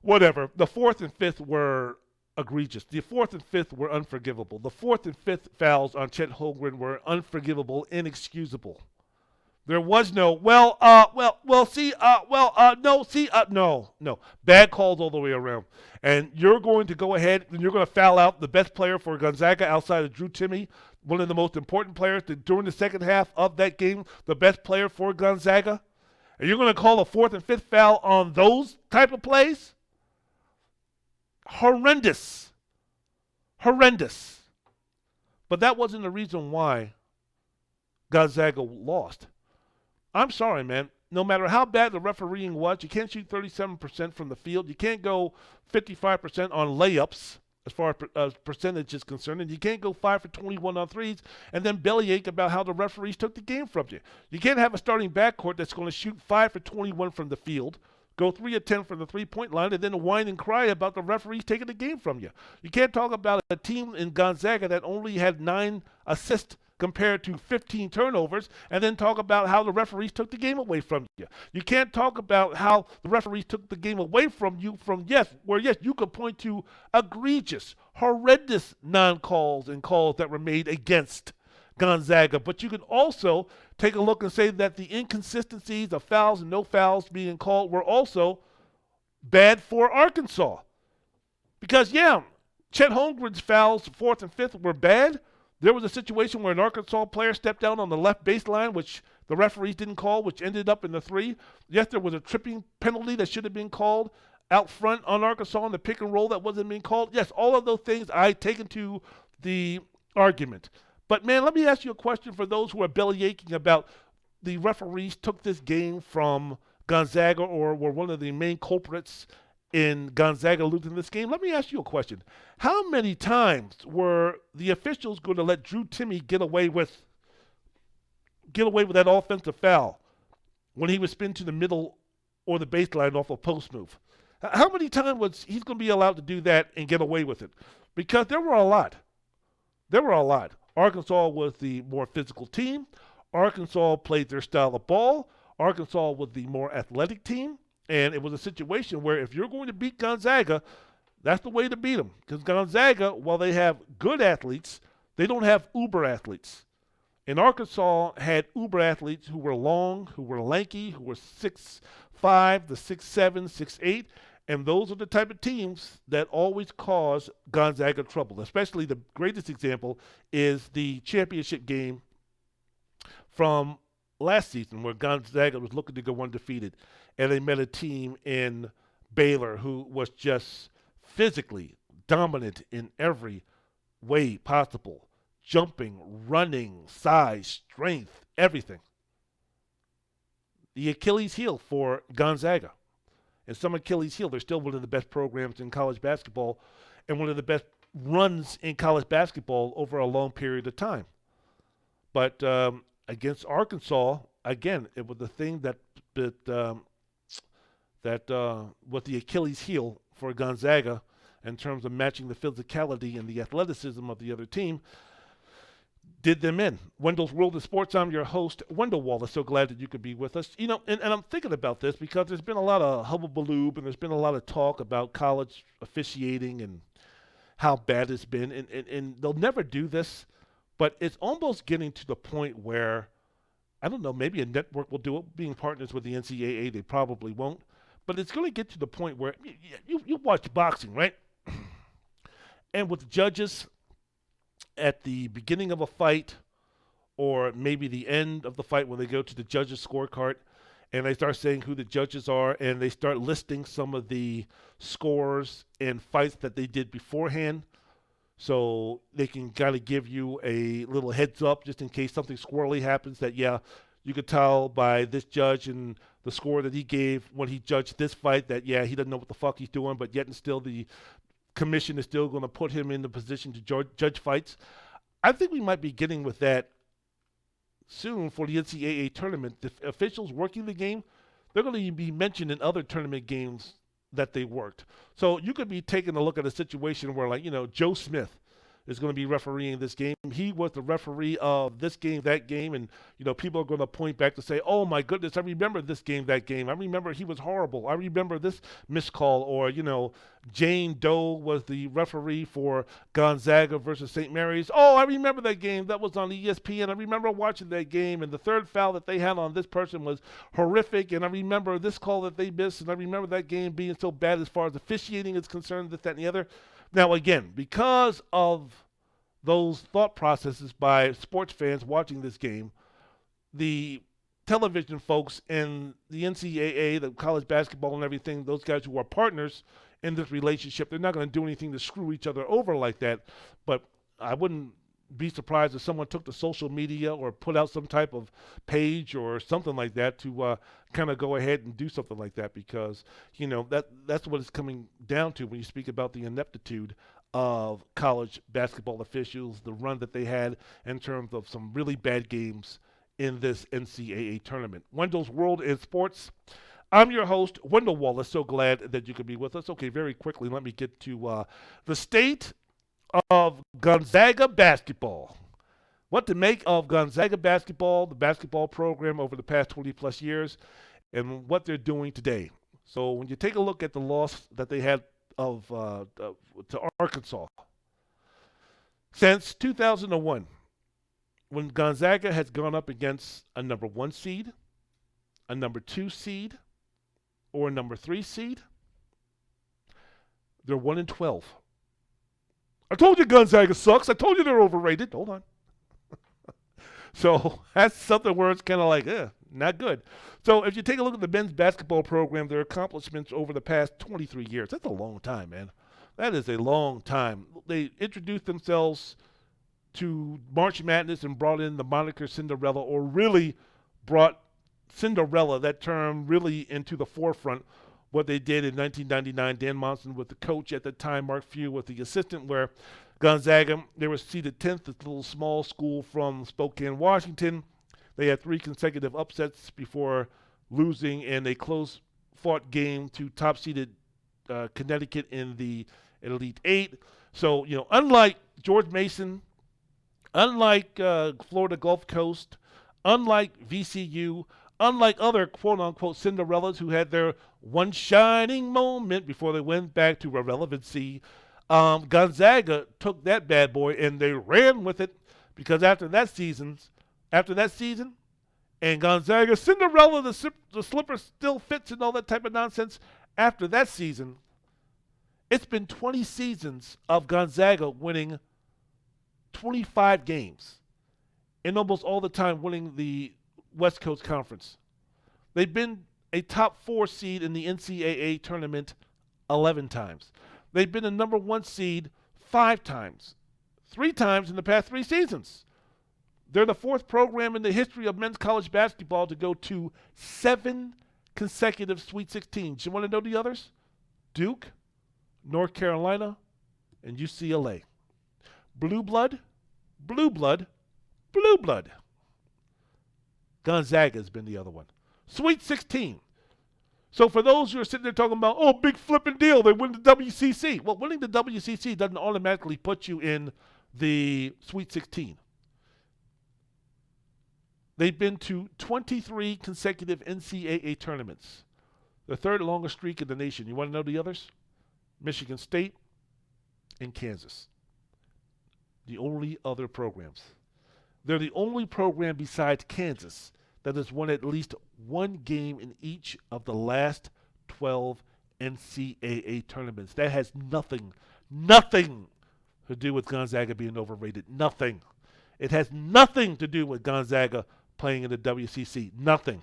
whatever. The fourth and fifth were egregious. The fourth and fifth were unforgivable. The fourth and fifth fouls on Chet Holmgren were unforgivable, inexcusable. There was no, no. Bad calls all the way around. And you're going to go ahead and you're going to foul out the best player for Gonzaga outside of Drew Timme, one of the most important players during the second half of that game, the best player for Gonzaga. And you're going to call a fourth and fifth foul on those type of plays? Horrendous. But that wasn't the reason why Gonzaga lost. I'm sorry, man. No matter how bad the refereeing was, you can't shoot 37% from the field. You can't go 55% on layups as far as percentage is concerned. And you can't go 5 for 21 on threes and then bellyache about how the referees took the game from you. You can't have a starting backcourt that's going to shoot 5 for 21 from the field, go 3 of 10 from the three-point line, and then whine and cry about the referees taking the game from you. You can't talk about a team in Gonzaga that only had 9 assists compared to 15 turnovers, and then talk about how the referees took the game away from you. You can't talk about how the referees took the game away from you where you could point to egregious, horrendous non-calls and calls that were made against Gonzaga. But you can also take a look and say that the inconsistencies of fouls and no fouls being called were also bad for Arkansas. Because, Chet Holmgren's fouls, fourth and fifth, were bad. There was a situation where an Arkansas player stepped down on the left baseline, which the referees didn't call, which ended up in the 3. Yes, there was a tripping penalty that should have been called out front on Arkansas in the pick and roll that wasn't being called. Yes, all of those things I take into the argument. But, man, let me ask you a question for those who are bellyaching about the referees took this game from Gonzaga or were one of the main culprits in Gonzaga losing this game. Let me ask you a question. How many times were the officials going to let Drew Timme get away with that offensive foul when he would spin to the middle or the baseline off a post move? How many times was he's going to be allowed to do that and get away with it? Because there were a lot. Arkansas was the more physical team. Arkansas played their style of ball. Arkansas was the more athletic team. And it was a situation where if you're going to beat Gonzaga, that's the way to beat them. Because Gonzaga, while they have good athletes, they don't have uber athletes. And Arkansas had uber athletes who were long, who were lanky, who were 6'5", to 6'7", 6'8". And those are the type of teams that always cause Gonzaga trouble. Especially the greatest example is the championship game from last season where Gonzaga was looking to go undefeated. And they met a team in Baylor who was just physically dominant in every way possible. Jumping, running, size, strength, everything. The Achilles heel for Gonzaga. And some Achilles heel, they're still one of the best programs in college basketball and one of the best runs in college basketball over a long period of time. But against Arkansas, again, it was the thing that was the Achilles heel for Gonzaga in terms of matching the physicality and the athleticism of the other team. Did them in. Wendell's World of Sports. I'm your host, Wendell Wallace. So glad that you could be with us. You know, and I'm thinking about this because there's been a lot of hubbubaloo and there's been a lot of talk about college officiating and how bad it's been. And they'll never do this, but it's almost getting to the point where, I don't know, maybe a network will do it. Being partners with the NCAA, they probably won't. But it's going to get to the point where you watch boxing, right? And with judges at the beginning of a fight or maybe the end of the fight when they go to the judges' scorecard and they start saying who the judges are and they start listing some of the scores and fights that they did beforehand so they can kind of give you a little heads up just in case something squirrely happens that, yeah, you could tell by this judge and the score that he gave when he judged this fight that, yeah, he doesn't know what the fuck he's doing, but yet and still the commission is still going to put him in the position to judge fights. I think we might be getting with that soon for the NCAA tournament. The officials working the game, they're going to be mentioned in other tournament games that they worked. So you could be taking a look at a situation where, like, you know, Joe Smith is going to be refereeing this game. He was the referee of this game, that game, and, you know, people are going to point back to say, oh, my goodness, I remember this game, that game. I remember he was horrible. I remember this miscall. Or, you know, Jane Doe was the referee for Gonzaga versus St. Mary's. Oh, I remember that game. That was on ESPN. I remember watching that game, and the third foul that they had on this person was horrific, and I remember this call that they missed, and I remember that game being so bad as far as officiating is concerned, this, that, and the other. Now, again, because of those thought processes by sports fans watching this game, the television folks and the NCAA, the college basketball and everything, those guys who are partners in this relationship, they're not going to do anything to screw each other over like that. But I wouldn't be surprised if someone took to social media or put out some type of page or something like that to kind of go ahead and do something like that, because, you know, that's what it's coming down to when you speak about the ineptitude of college basketball officials, the run that they had in terms of some really bad games in this NCAA tournament. Wendell's World in Sports. I'm your host, Wendell Wallace. So glad that you could be with us. Okay, very quickly, let me get to the state of Gonzaga basketball. What to make of Gonzaga basketball, the basketball program over the past 20-plus years, and what they're doing today. So when you take a look at the loss that they had to Arkansas, since 2001, when Gonzaga has gone up against a number 1 seed, a number 2 seed, or a number 3 seed, they're 1-12. I told you Gonzaga sucks. I told you they're overrated. Hold on. So that's something where it's kind of like, not good. So if you take a look at the men's basketball program, their accomplishments over the past 23 years, that's a long time, man. That is a long time. They introduced themselves to March Madness and brought in the moniker Cinderella, or really brought Cinderella, that term, really into the forefront. What they did in 1999, Dan Monson with the coach at the time, Mark Few with the assistant, where Gonzaga, they were seeded 10th, this little small school from Spokane, Washington. They had 3 consecutive upsets before losing in a close-fought game to top-seeded Connecticut in the Elite Eight. So, you know, unlike George Mason, unlike Florida Gulf Coast, unlike VCU, unlike other quote-unquote Cinderellas who had their one shining moment before they went back to irrelevancy, Gonzaga took that bad boy and they ran with it, because after that season, and Gonzaga Cinderella, the slipper still fits and all that type of nonsense, after that season, it's been 20 seasons of Gonzaga winning 25 games, and almost all the time winning the West Coast Conference. They've been a top 4 seed in the NCAA tournament 11 times. They've been a number 1 seed 5 times, 3 times in the past 3 seasons. They're the 4th program in the history of men's college basketball to go to 7 consecutive Sweet 16s. You want to know the others? Duke, North Carolina, and UCLA. Blue blood, blue blood, blue blood. Gonzaga has been the other one. Sweet 16. So for those who are sitting there talking about, oh, big flipping deal, they win the WCC. Well, winning the WCC doesn't automatically put you in the Sweet 16. They've been to 23 consecutive NCAA tournaments, the third longest streak in the nation. You want to know the others? Michigan State and Kansas. The only other programs. They're the only program besides Kansas that has won at least one game in each of the last 12 NCAA tournaments. That has nothing to do with Gonzaga being overrated. Nothing. It has nothing to do with Gonzaga playing in the WCC. Nothing.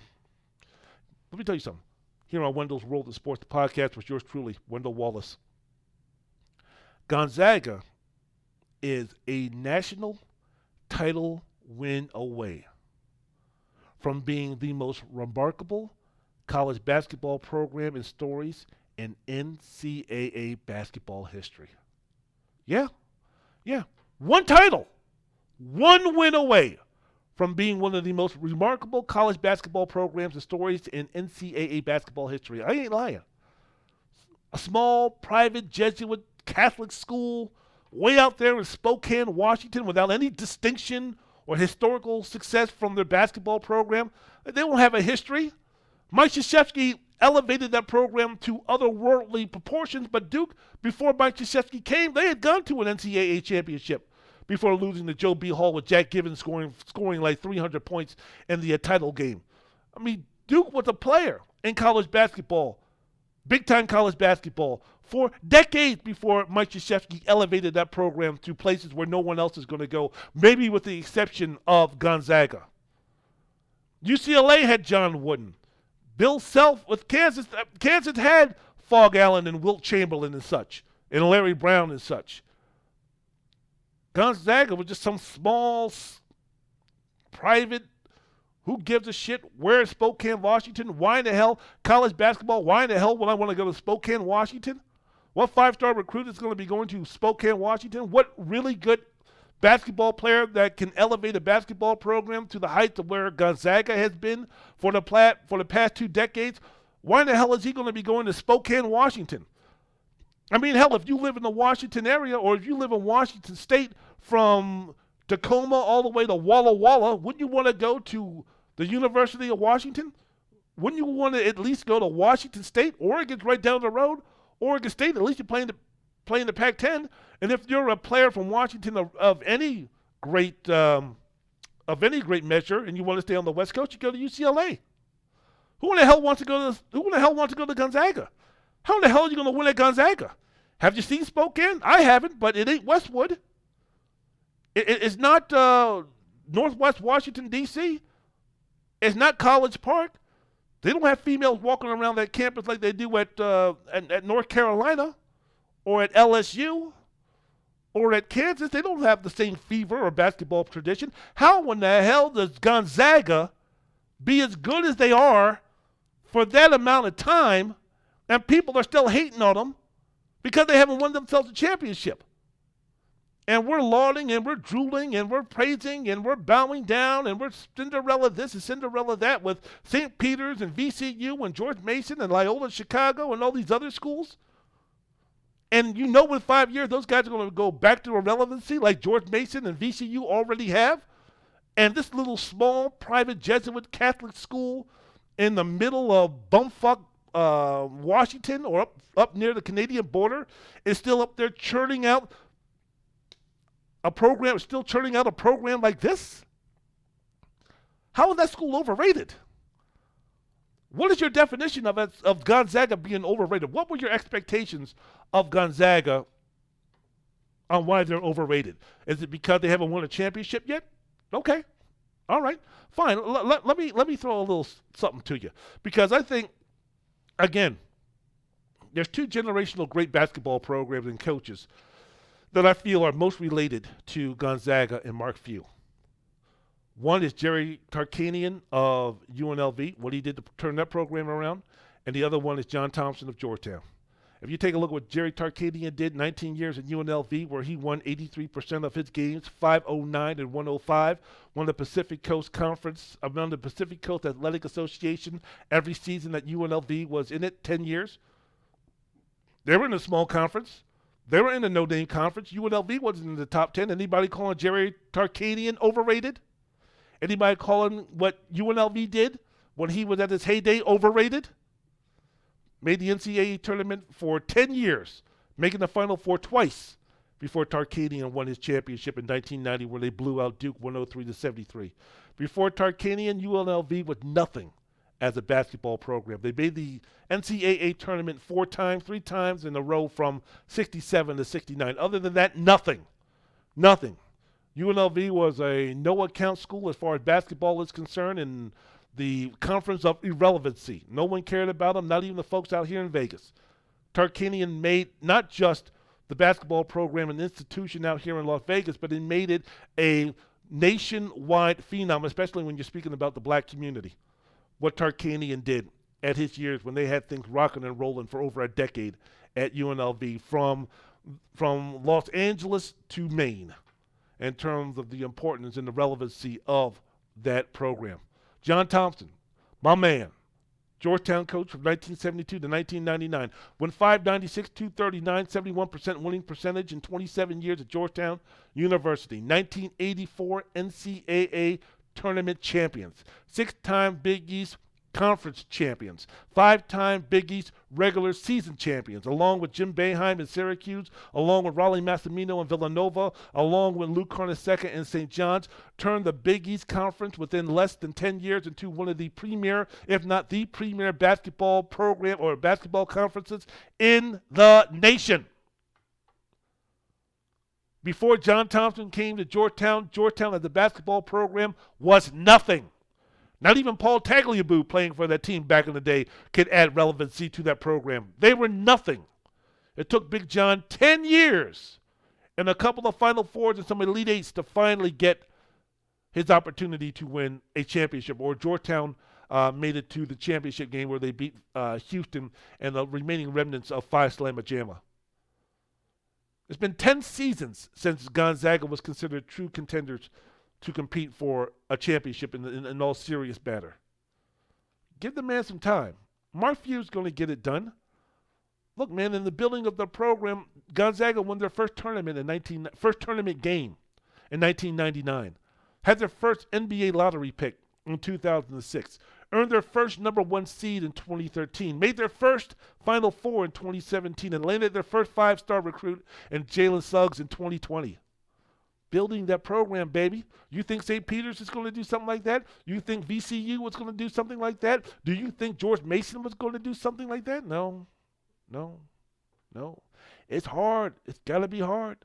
Let me tell you something. Here on Wendell's World of Sports, the podcast with yours truly, Wendell Wallace. Gonzaga is a national title win away from being the most remarkable college basketball program in stories in NCAA basketball history. Yeah. One title. One win away from being one of the most remarkable college basketball programs and stories in NCAA basketball history. I ain't lying. A small, private, Jesuit Catholic school way out there in Spokane, Washington, without any distinction or historical success from their basketball program. They don't have a history. Mike Krzyzewski elevated that program to otherworldly proportions, but Duke, before Mike Krzyzewski came, they had gone to an NCAA championship before losing to Joe B. Hall with Jack Givens scoring like 300 points in the title game. I mean, Duke was a player in college basketball, big-time college basketball, for decades before Mike Krzyzewski elevated that program to places where no one else is going to go, maybe with the exception of Gonzaga. UCLA had John Wooden. Bill Self with Kansas. Kansas had Fog Allen and Wilt Chamberlain and such, and Larry Brown and such. Gonzaga was just some small, private, who gives a shit, where is Spokane, Washington? Why in the hell, college basketball, why in the hell would I want to go to Spokane, Washington? What five-star recruit is going to be going to Spokane, Washington? What really good basketball player that can elevate a basketball program to the heights of where Gonzaga has been for the past 2 decades? Why in the hell is he going to be going to Spokane, Washington? I mean, hell, if you live in the Washington area or if you live in Washington State from Tacoma all the way to Walla Walla, wouldn't you want to go to the University of Washington? Wouldn't you want to at least go to Washington State? Oregon's right down the road. Oregon State, at least you're playing the Pac-10. And if you're a player from Washington of any great measure, and you want to stay on the West Coast, you go to UCLA. Who in the hell wants to go to Gonzaga? How in the hell are you going to win at Gonzaga? Have you seen Spokane? I haven't, but it ain't Westwood. It's not Northwest Washington, D.C. It's not College Park. They don't have females walking around that campus like they do at North Carolina or at LSU or at Kansas. They don't have the same fever or basketball tradition. How in the hell does Gonzaga be as good as they are for that amount of time and people are still hating on them because they haven't won themselves a championship? And we're lauding and we're drooling and we're praising and we're bowing down and we're Cinderella this and Cinderella that with St. Peter's and VCU and George Mason and Loyola Chicago and all these other schools. And you know in 5 years those guys are going to go back to irrelevancy like George Mason and VCU already have. And this little small private Jesuit Catholic school in the middle of bumfuck Washington or up near the Canadian border is still up there churning out a program like this? How is that school overrated? What is your definition of Gonzaga being overrated? What were your expectations of Gonzaga on why they're overrated? Is it because they haven't won a championship yet? Okay. All right. Fine. Let me throw a little something to you. Because I think, again, there's 2 generational great basketball programs and coaches that I feel are most related to Gonzaga and Mark Few. One is Jerry Tarkanian of UNLV, what he did to turn that program around, and the other one is John Thompson of Georgetown. If you take a look at what Jerry Tarkanian did 19 years at UNLV, where he won 83% of his games, 509 and 105, won the Pacific Coast Conference, among the Pacific Coast Athletic Association every season that UNLV was in it, 10 years. They were in a small conference. They were in a no-name conference. UNLV wasn't in the top 10. Anybody calling Jerry Tarkanian overrated? Anybody calling what UNLV did when he was at his heyday overrated? Made the NCAA tournament for 10 years, making the Final Four twice before Tarkanian won his championship in 1990 where they blew out Duke 103-73. Before Tarkanian, UNLV was nothing as a basketball program. They made the NCAA tournament 3 times in a row from 67 to 69. Other than that, nothing. UNLV was a no-account school as far as basketball is concerned, and the conference of irrelevancy. No one cared about them, not even the folks out here in Vegas. Tarkanian made not just the basketball program an institution out here in Las Vegas, but he made it a nationwide phenom, especially when you're speaking about the black community. What Tarkanian did at his years when they had things rocking and rolling for over a decade at UNLV from Los Angeles to Maine in terms of the importance and the relevancy of that program. John Thompson, my man, Georgetown coach from 1972 to 1999, won 596, 239, 71% winning percentage in 27 years at Georgetown University. 1984 NCAA tournament champions, 6-time Big East Conference champions, 5-time Big East regular season champions, along with Jim Boeheim in Syracuse, along with Raleigh Massimino in Villanova, along with Luke Carnesecca in St. John's, turned the Big East Conference within less than 10 years into one of the premier, if not the premier basketball program or basketball conferences in the nation. Before John Thompson came to Georgetown, Georgetown as a basketball program was nothing. Not even Paul Tagliabue playing for that team back in the day could add relevancy to that program. They were nothing. It took Big John 10 years and a couple of Final Fours and some Elite Eights to finally get his opportunity to win a championship. Or Georgetown made it to the championship game where they beat Houston and the remaining remnants of Phi Slamma Jamma. It's been 10 seasons since Gonzaga was considered true contenders to compete for a championship in all serious matter. Give the man some time. Mark Few's going to get it done. Look, man, in the building of the program, Gonzaga won their first tournament game in 1999. Had their first NBA lottery pick in 2006. Earned their first number 1 seed in 2013. Made their first Final Four in 2017 and landed their first 5-star recruit in Jalen Suggs in 2020. Building that program, baby. You think St. Peter's is going to do something like that? You think VCU was going to do something like that? Do you think George Mason was going to do something like that? No. It's hard. It's got to be hard.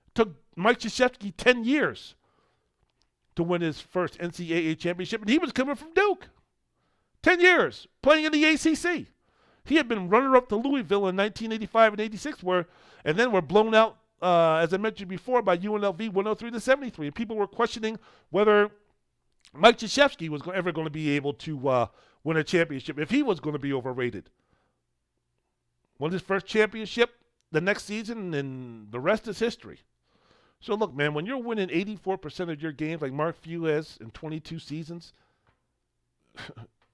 It took Mike Krzyzewski 10 years to win his first NCAA championship, and he was coming from Duke. 10 years playing in the ACC. He had been runner-up to Louisville in 1985 and 86, and then were blown out, as I mentioned before, by UNLV 103-73. And people were questioning whether Mike Krzyzewski was ever going to be able to win a championship, if he was going to be overrated. Won his first championship the next season, and the rest is history. So look, man, when you're winning 84% of your games like Mark Few has in 22 seasons,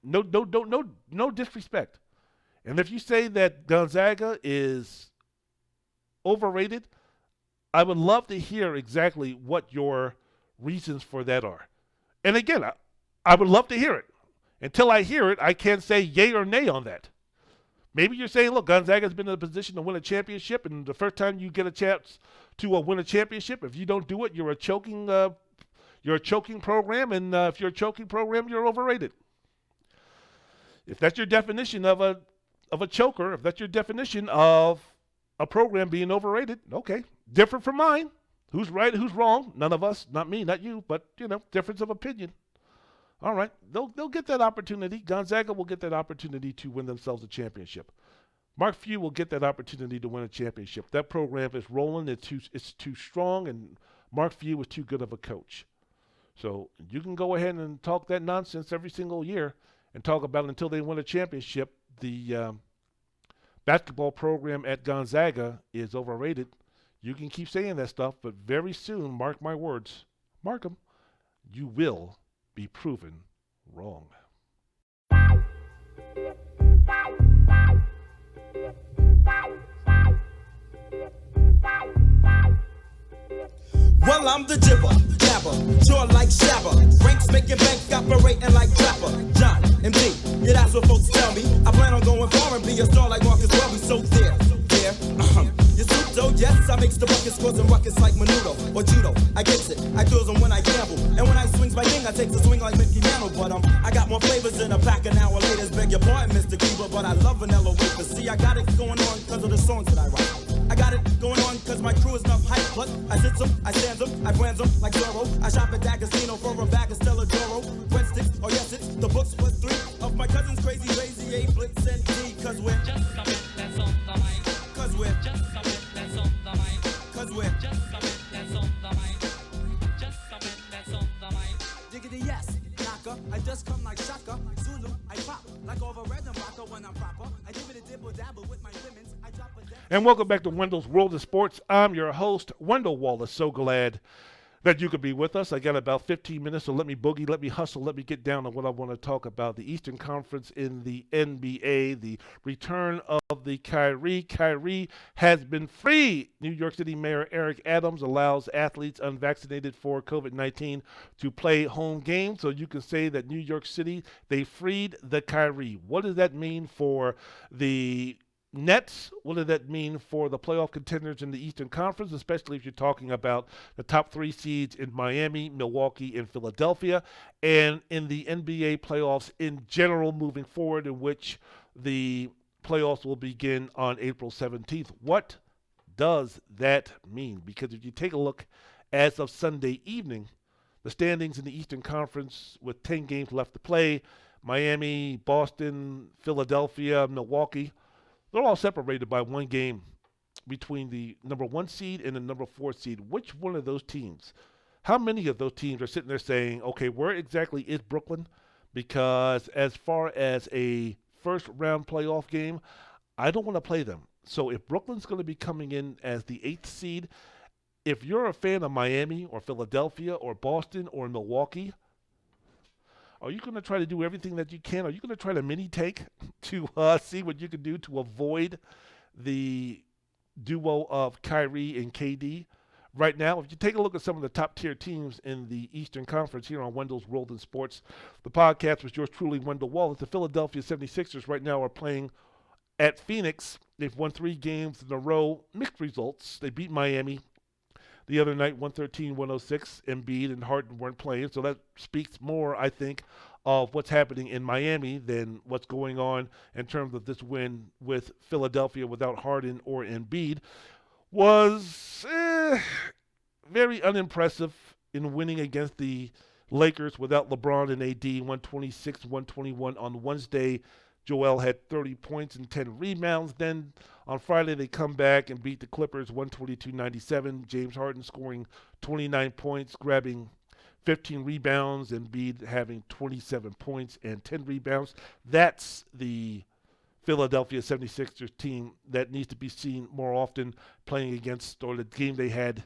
no disrespect. And if you say that Gonzaga is overrated, I would love to hear exactly what your reasons for that are. And again, I would love to hear it. Until I hear it, I can't say yay or nay on that. Maybe you're saying, look, Gonzaga's been in a position to win a championship, and the first time you get a chance to win a championship, if you don't do it, you're a choking program, and if you're a choking program, you're overrated. If that's your definition of a choker, if that's your definition of a program being overrated, okay, different from mine. Who's right, who's wrong? None of us, not me, not you, but, difference of opinion. All right, they'll get that opportunity. Gonzaga will get that opportunity to win themselves a championship. Mark Few will get that opportunity to win a championship. That program is rolling. It's too strong, and Mark Few is too good of a coach. So you can go ahead and talk that nonsense every single year and talk about it until they win a championship. The basketball program at Gonzaga is overrated. You can keep saying that stuff, but very soon, mark my words, mark them, you will be proven wrong. Well, I'm the jibber, jabber, jaw like Shabba. Franks making banks, operating like Trapper. John and B, yeah, that's what folks tell me. I plan on going far and be a star like Marcus Welby. So there, you soup dough, yes, I mix the buckets, causing ruckus like Menudo or Judo. I gets it, I throws them when I gamble. And when I swings my thing, I takes a swing like Mickey Mantle. But I got more flavors in a pack an hour later. Beg your pardon, Mr. Cleaver, but I love vanilla wafers. See, I got it going on because of the songs that I write. I got it going on cause my crew is enough hype. Plus, I sit them, I stand them, I brands them like Zorro. I shop at D'Agostino for a bag of Stella Doro. Breadsticks, oh yes, it's the books plus 3 of my cousins, Crazy, Lazy, A, Blitz, and D. Cause we're just a bit that's on the mic. Cause we're just a bit that's on the mic. Cause we're just a bit that's on the mic. Just a bit that's on the mic. Diggity yes, knocker. I just come like Shaka. Zulu, I pop like over red and rocker when I'm proper. I give it a dibble dabble with my women's. I drop a And welcome back to Wendell's World of Sports. I'm your host, Wendell Wallace. So glad that you could be with us. I got about 15 minutes, so let me boogie, let me hustle, let me get down to what I want to talk about. The Eastern Conference in the NBA, the return of the Kyrie. Kyrie has been free. New York City Mayor Eric Adams allows athletes unvaccinated for COVID-19 to play home games. So you can say that New York City, they freed the Kyrie. What does that mean for the Nets? What does that mean for the playoff contenders in the Eastern Conference, especially if you're talking about the top 3 seeds in Miami, Milwaukee, and Philadelphia, and in the NBA playoffs in general moving forward, in which the playoffs will begin on April 17th. What does that mean? Because if you take a look as of Sunday evening, the standings in the Eastern Conference with 10 games left to play, Miami, Boston, Philadelphia, Milwaukee, they're all separated by 1 game between the number 1 seed and the number 4 seed. Which one of those teams? How many of those teams are sitting there saying, okay, where exactly is Brooklyn? Because as far as a first-round playoff game, I don't want to play them. So if Brooklyn's going to be coming in as the 8th seed, if you're a fan of Miami or Philadelphia or Boston or Milwaukee, are you going to try to do everything that you can? Are you going to try to mini-take to see what you can do to avoid the duo of Kyrie and KD? Right now, if you take a look at some of the top-tier teams in the Eastern Conference here on Wendell's World in Sports, the podcast was yours truly, Wendell Wallace. The Philadelphia 76ers right now are playing at Phoenix. They've won 3 games in a row, mixed results. They beat Miami the other night, 113-106. Embiid and Harden weren't playing, so that speaks more, I think, of what's happening in Miami than what's going on in terms of this win with Philadelphia without Harden or Embiid. Was very unimpressive in winning against the Lakers without LeBron and AD, 126-121 on Wednesday. Joel had 30 points and 10 rebounds. Then on Friday, they come back and beat the Clippers 122-97. James Harden scoring 29 points, grabbing 15 rebounds, and Embiid having 27 points and 10 rebounds. That's the Philadelphia 76ers team that needs to be seen more often playing against, or the game they had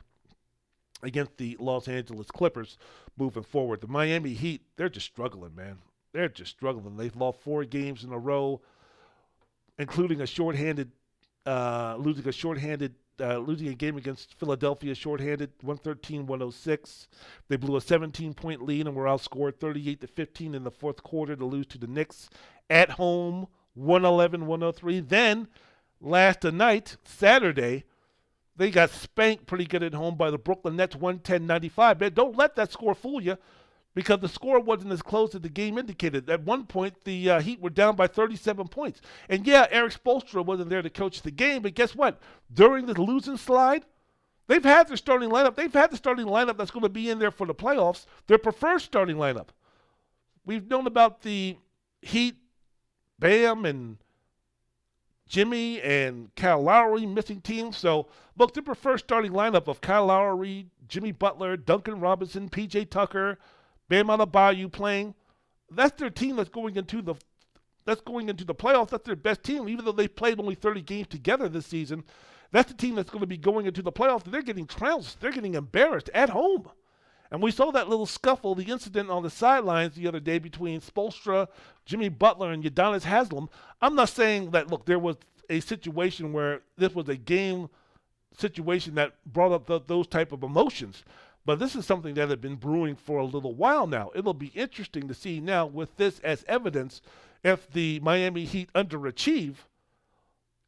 against the Los Angeles Clippers moving forward. The Miami Heat, they're just struggling, man. They're just struggling. They've lost 4 games in a row, including a shorthanded, losing a game against Philadelphia shorthanded, 113-106. They blew a 17-point lead and were outscored 38-15 in the fourth quarter to lose to the Knicks at home, 111-103. Then last night, Saturday, they got spanked pretty good at home by the Brooklyn Nets, 110-95. Man, don't let that score fool you, because the score wasn't as close as the game indicated. At one point, the Heat were down by 37 points. And yeah, Eric Spoelstra wasn't there to coach the game, but guess what? During the losing slide, they've had their starting lineup. They've had the starting lineup that's going to be in there for the playoffs, their preferred starting lineup. We've known about the Heat, Bam, and Jimmy and Kyle Lowry missing teams. So, look, their preferred starting lineup of Kyle Lowry, Jimmy Butler, Duncan Robinson, P.J. Tucker, Bam Adebayo playing, that's their team that's going into the that's going into the playoffs. That's their best team, even though they've played only 30 games together this season. That's the team that's going to be going into the playoffs. They're getting trounced. They're getting embarrassed at home. And we saw that little scuffle, the incident on the sidelines the other day between Spoelstra, Jimmy Butler, and Udonis Haslem. I'm not saying that, look, there was a situation where this was a game situation that brought up those type of emotions. But this is something that had been brewing for a little while now. It'll be interesting to see now with this as evidence if the Miami Heat underachieve.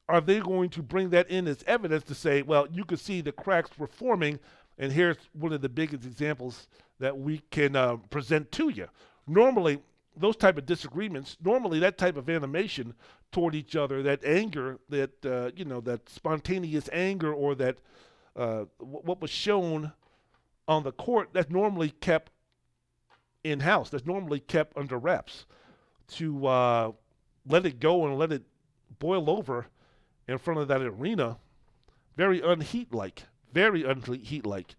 Are they going to bring that in as evidence to say, well, you could see the cracks were forming, and here's one of the biggest examples that we can present to you. Normally, those type of disagreements, normally that type of animation toward each other, that anger, that that spontaneous anger, or that what was shown on the court, that's normally kept in-house. That's normally kept under wraps. To let it go and let it boil over in front of that arena, very unheat-like. Very unheat-like.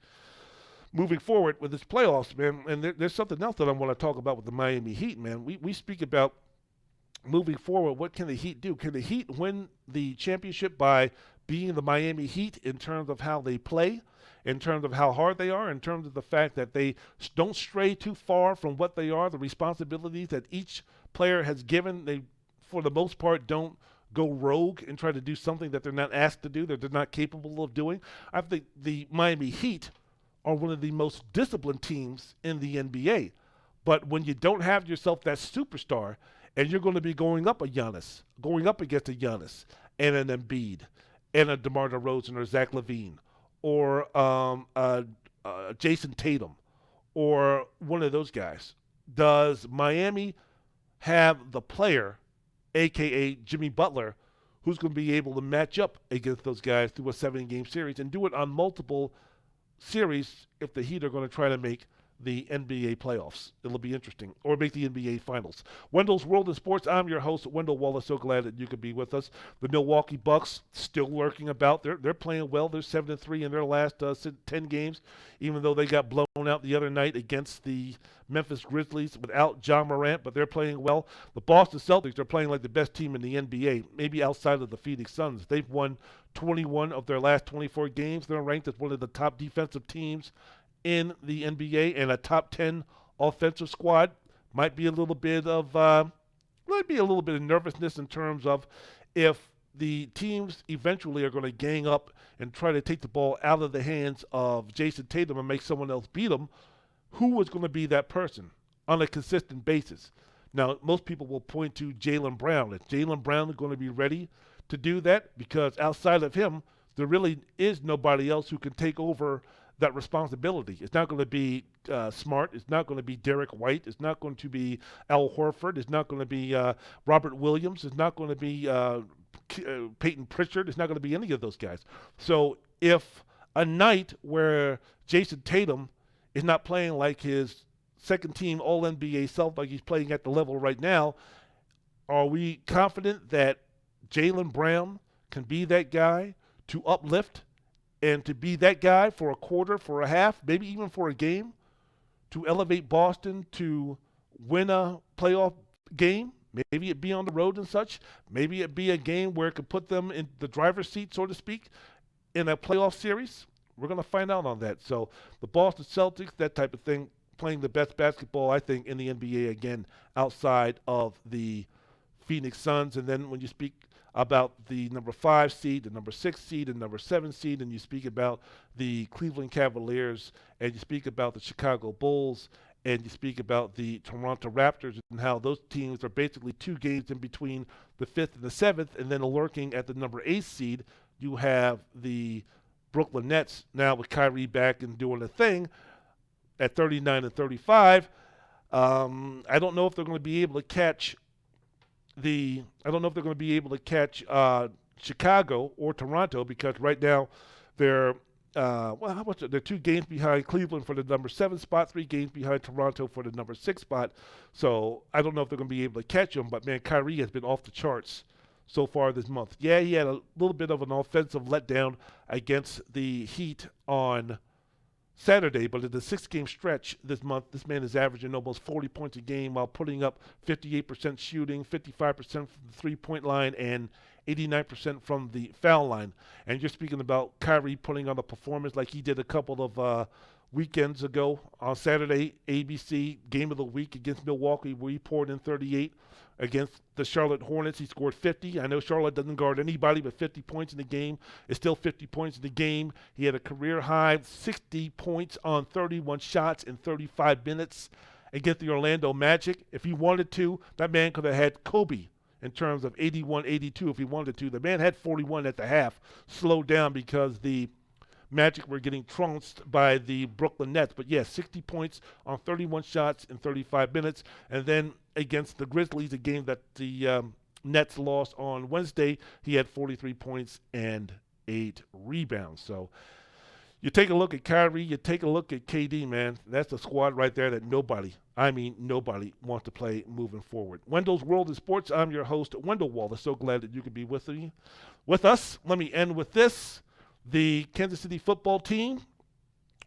Moving forward with this playoffs, man, and there's something else that I want to talk about with the Miami Heat, man. We speak about moving forward, what can the Heat do? Can the Heat win the championship by being the Miami Heat in terms of how they play, in terms of how hard they are, in terms of the fact that they don't stray too far from what they are, the responsibilities that each player has given? They, for the most part, don't go rogue and try to do something that they're not asked to do, that they're not capable of doing. I think the Miami Heat are one of the most disciplined teams in the NBA. But when you don't have yourself that superstar, and you're going to be going up against a Giannis and an Embiid and a DeMar DeRozan or Zach LaVine or Jason Tatum or one of those guys, does Miami have the player, a.k.a. Jimmy Butler, who's going to be able to match up against those guys through a 7-game series and do it on multiple series if the Heat are going to try to make the NBA playoffs? It'll be interesting. Or make the NBA finals. Wendell's World in Sports. I'm your host, Wendell Wallace. So glad that you could be with us. The Milwaukee Bucks still lurking about. They're playing well. They're 7-3 in their last 10 games, even though they got blown out the other night against the Memphis Grizzlies without John Morant, but they're playing well. The Boston Celtics are playing like the best team in the NBA, maybe outside of the Phoenix Suns. They've won 21 of their last 24 games. They're ranked as one of the top defensive teams in the NBA, and a top 10 offensive squad. Might be a little bit of nervousness in terms of if the teams eventually are going to gang up and try to take the ball out of the hands of Jason Tatum and make someone else beat him. Who is going to be that person on a consistent basis? Now, most people will point to Jaylen Brown. Is Jaylen Brown going to be ready to do that? Because outside of him, there really is nobody else who can take over that responsibility. It's not going to be Smart. It's not going to be Derek White. It's not going to be Al Horford. It's not going to be Robert Williams. It's not going to be Peyton Pritchard. It's not going to be any of those guys. So if a night where Jason Tatum is not playing like his second-team All-NBA self, like he's playing at the level right now, are we confident that Jaylen Brown can be that guy to uplift and to be that guy for a quarter, for a half, maybe even for a game, to elevate Boston to win a playoff game? Maybe it be on the road and such. Maybe it be a game where it could put them in the driver's seat, so to speak, in a playoff series. We're going to find out on that. So the Boston Celtics, that type of thing, playing the best basketball, I think, in the NBA again, outside of the Phoenix Suns. And then when you speak about the number 5 seed, the number 6 seed, and number 7 seed, and you speak about the Cleveland Cavaliers, and you speak about the Chicago Bulls, and you speak about the Toronto Raptors, and how those teams are basically 2 games in between the 5th and the 7th, and then lurking at the number 8 seed, you have the Brooklyn Nets now with Kyrie back and doing a thing at 39 and 35. I don't know if they're going to be able to catch Chicago or Toronto, because right now they're they're 2 games behind Cleveland for the number 7 spot, 3 games behind Toronto for the number 6 spot. So I don't know if they're going to be able to catch them. But man, Kyrie has been off the charts so far this month. Yeah, he had a little bit of an offensive letdown against the Heat on Saturday, but in the 6-game stretch this month, this man is averaging almost 40 points a game while putting up 58% shooting, 55% from the three-point line, and 89% from the foul line. And you're speaking about Kyrie putting on a performance like he did a couple of weekends ago. On Saturday, ABC Game of the Week against Milwaukee, where he poured in 38. Against the Charlotte Hornets, he scored 50. I know Charlotte doesn't guard anybody, but 50 points in the game is still 50 points in the game. He had a career high 60 points on 31 shots in 35 minutes against the Orlando Magic. If he wanted to, that man could have had Kobe in terms of 81-82 if he wanted to. The man had 41 at the half, slowed down because the Magic were getting trounced by the Brooklyn Nets. But yes, 60 points on 31 shots in 35 minutes. And then against the Grizzlies, a game that the Nets lost on Wednesday, he had 43 points and 8 rebounds. So you take a look at Kyrie, you take a look at KD, man. That's a squad right there that nobody wants to play moving forward. Wendell's World of Sports. I'm your host, Wendell Wallace. So glad that you could be with us. Let me end with this. The Kansas City football team,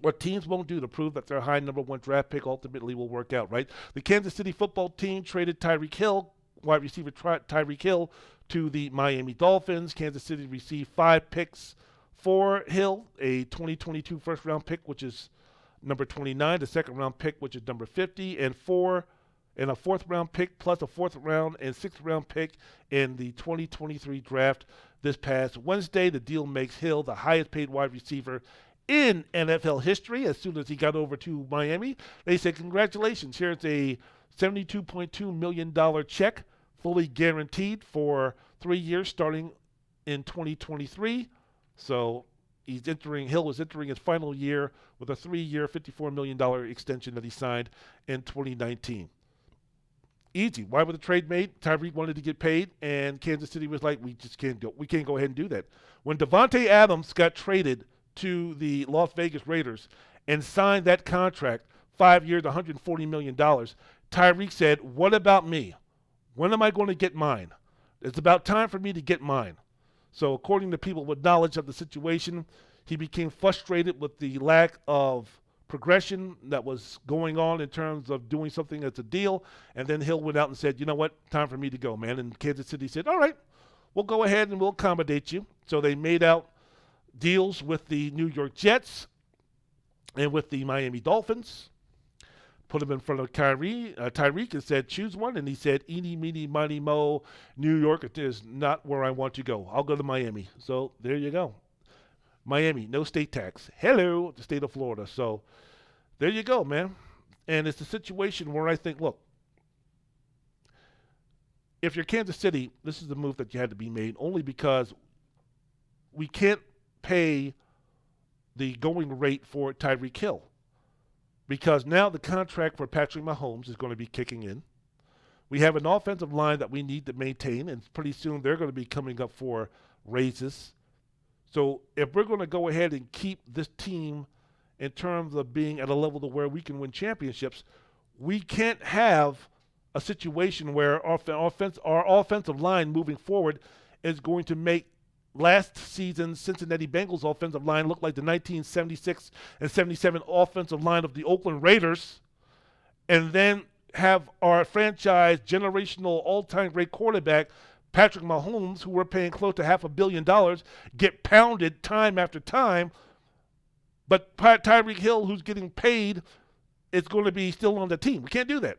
what teams won't do to prove that their high number 1 draft pick ultimately will work out, right? The Kansas City football team traded Tyreek Hill, wide receiver Tyreek Hill, to the Miami Dolphins. Kansas City received 5 picks for Hill, a 2022 first-round pick, which is number 29, the second-round pick, which is number 50, and a fourth-round pick, plus a fourth-round and sixth-round pick in the 2023 draft. This past Wednesday, the deal makes Hill the highest-paid wide receiver in NFL history. As soon as he got over to Miami, they said, congratulations, here's a $72.2 million check, fully guaranteed for 3 years starting in 2023. So Hill was entering his final year with a 3-year, $54 million extension that he signed in 2019. Easy. Why was the trade made? Tyreek wanted to get paid, and Kansas City was like, we can't go ahead and do that. When Devontae Adams got traded to the Las Vegas Raiders and signed that contract, 5 years, $140 million, Tyreek said, what about me? When am I going to get mine? It's about time for me to get mine. So according to people with knowledge of the situation, he became frustrated with the lack of progression that was going on in terms of doing something that's a deal. And then Hill went out and said, you know what, time for me to go, man. And Kansas City said, all right, we'll go ahead and we'll accommodate you. So they made out deals with the New York Jets and with the Miami Dolphins. Put him in front of Tyreek and said, choose one. And he said, eeny, meeny, miny, mo, New York is not where I want to go. I'll go to Miami. So there you go. Miami, no state tax. Hello, the state of Florida. So there you go, man. And it's a situation where I think, look, if you're Kansas City, this is the move that you had to be made only because we can't pay the going rate for Tyreek Hill. Because now the contract for Patrick Mahomes is going to be kicking in. We have an offensive line that we need to maintain, and pretty soon they're going to be coming up for raises. So if we're going to go ahead and keep this team in terms of being at a level to where we can win championships, we can't have a situation where our offensive line moving forward is going to make last season's Cincinnati Bengals offensive line look like the 1976 and 77 offensive line of the Oakland Raiders, and then have our franchise generational all-time great quarterback Patrick Mahomes, who we're paying close to $500 million, get pounded time after time. But Tyreek Hill, who's getting paid, is going to be still on the team. We can't do that.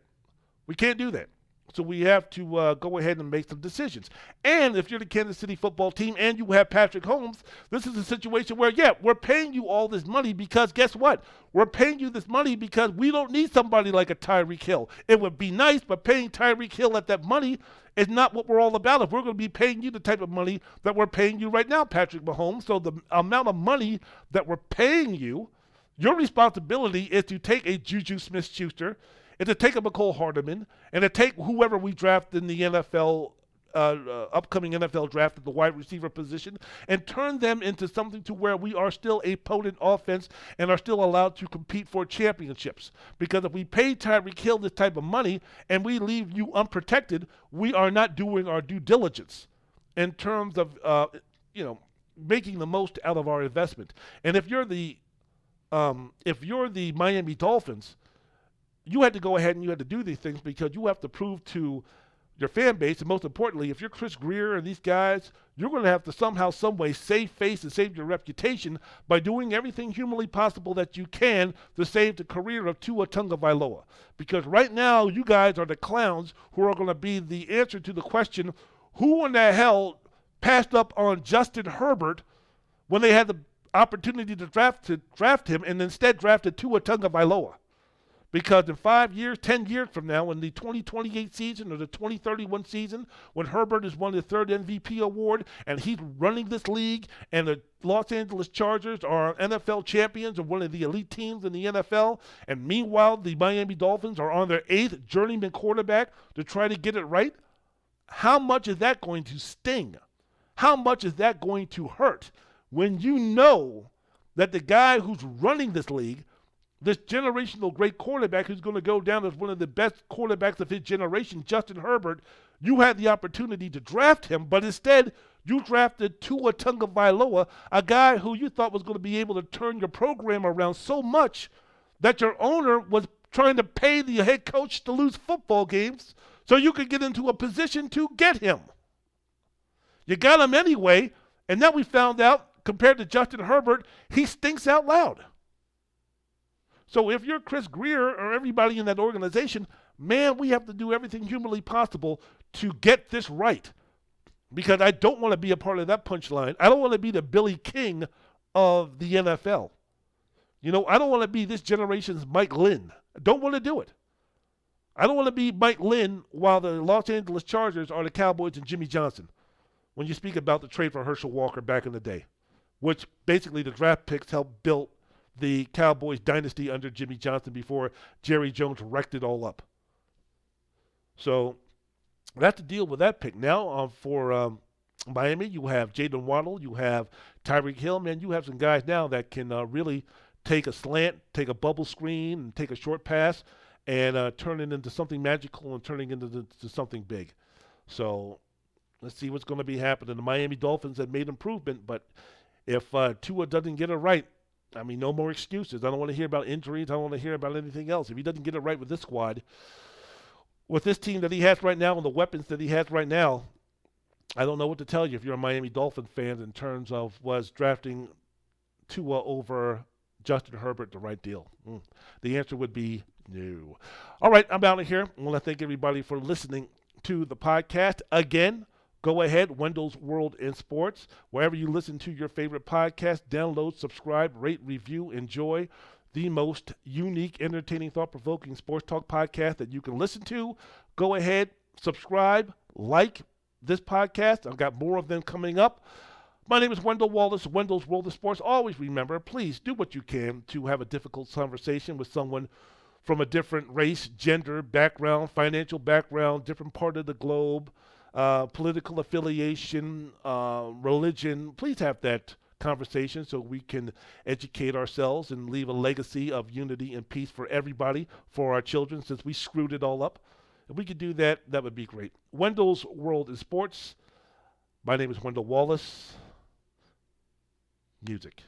So we have to go ahead and make some decisions. And if you're the Kansas City football team and you have Patrick Mahomes, this is a situation where, yeah, we're paying you all this money because guess what? We're paying you this money because we don't need somebody like a Tyreek Hill. It would be nice, but paying Tyreek Hill at that money is not what we're all about. If we're going to be paying you the type of money that we're paying you right now, Patrick Mahomes, so the amount of money that we're paying you, your responsibility is to take a Juju Smith-Schuster, and to take a McCole Hardman, and to take whoever we draft in the NFL, upcoming NFL draft at the wide receiver position, and turn them into something to where we are still a potent offense and are still allowed to compete for championships. Because if we pay Tyreek Hill this type of money and we leave you unprotected, we are not doing our due diligence in terms of, making the most out of our investment. And if you're the if you're the Miami Dolphins, you had to go ahead and you had to do these things because you have to prove to your fan base, and most importantly, if you're Chris Greer and these guys, you're going to have to somehow, some way, save face and save your reputation by doing everything humanly possible that you can to save the career of Tua Tagovailoa. Because right now, you guys are the clowns who are going to be the answer to the question, who in the hell passed up on Justin Herbert when they had the opportunity to draft him and instead drafted Tua Tagovailoa? Because in 5 years, 10 years from now, in the 2028 season or the 2031 season, when Herbert is won the third MVP award and he's running this league and the Los Angeles Chargers are NFL champions or one of the elite teams in the NFL, and meanwhile the Miami Dolphins are on their 8th journeyman quarterback to try to get it right, how much is that going to sting? How much is that going to hurt when you know that the guy who's running this league, this generational great quarterback who's going to go down as one of the best quarterbacks of his generation, Justin Herbert, you had the opportunity to draft him, but instead you drafted Tua Tagovailoa, a guy who you thought was going to be able to turn your program around so much that your owner was trying to pay the head coach to lose football games so you could get into a position to get him. You got him anyway, and now we found out, compared to Justin Herbert, he stinks out loud. So if you're Chris Greer or everybody in that organization, man, we have to do everything humanly possible to get this right. Because I don't want to be a part of that punchline. I don't want to be the Billy King of the NFL. You know, I don't want to be this generation's Mike Lynn. I don't want to do it. I don't want to be Mike Lynn while the Los Angeles Chargers are the Cowboys and Jimmy Johnson. When you speak about the trade for Herschel Walker back in the day, which basically the draft picks helped build the Cowboys dynasty under Jimmy Johnson before Jerry Jones wrecked it all up. So that's the deal with that pick. Now for Miami, you have Jayden Waddle, you have Tyreek Hill. Man, you have some guys now that can really take a slant, take a bubble screen, and take a short pass and turn it into something magical and turning it into something big. So let's see what's going to be happening. The Miami Dolphins have made improvement, but if Tua doesn't get it right, I mean, no more excuses. I don't want to hear about injuries. I don't want to hear about anything else. If he doesn't get it right with this squad, with this team that he has right now and the weapons that he has right now, I don't know what to tell you if you're a Miami Dolphins fan in terms of was drafting Tua over Justin Herbert the right deal. The answer would be no. All right, I'm out of here. I want to thank everybody for listening to the podcast. Again, go ahead, Wendell's World in Sports. Wherever you listen to your favorite podcast, download, subscribe, rate, review, enjoy the most unique, entertaining, thought-provoking sports talk podcast that you can listen to. Go ahead, subscribe, like this podcast. I've got more of them coming up. My name is Wendell Wallace, Wendell's World of Sports. Always remember, please do what you can to have a difficult conversation with someone from a different race, gender, background, financial background, different part of the globe, political affiliation, religion. Please have that conversation so we can educate ourselves and leave a legacy of unity and peace for everybody, for our children, since we screwed it all up. If we could do that, that would be great. Wendell's World in Sports. My name is Wendell Wallace. Music.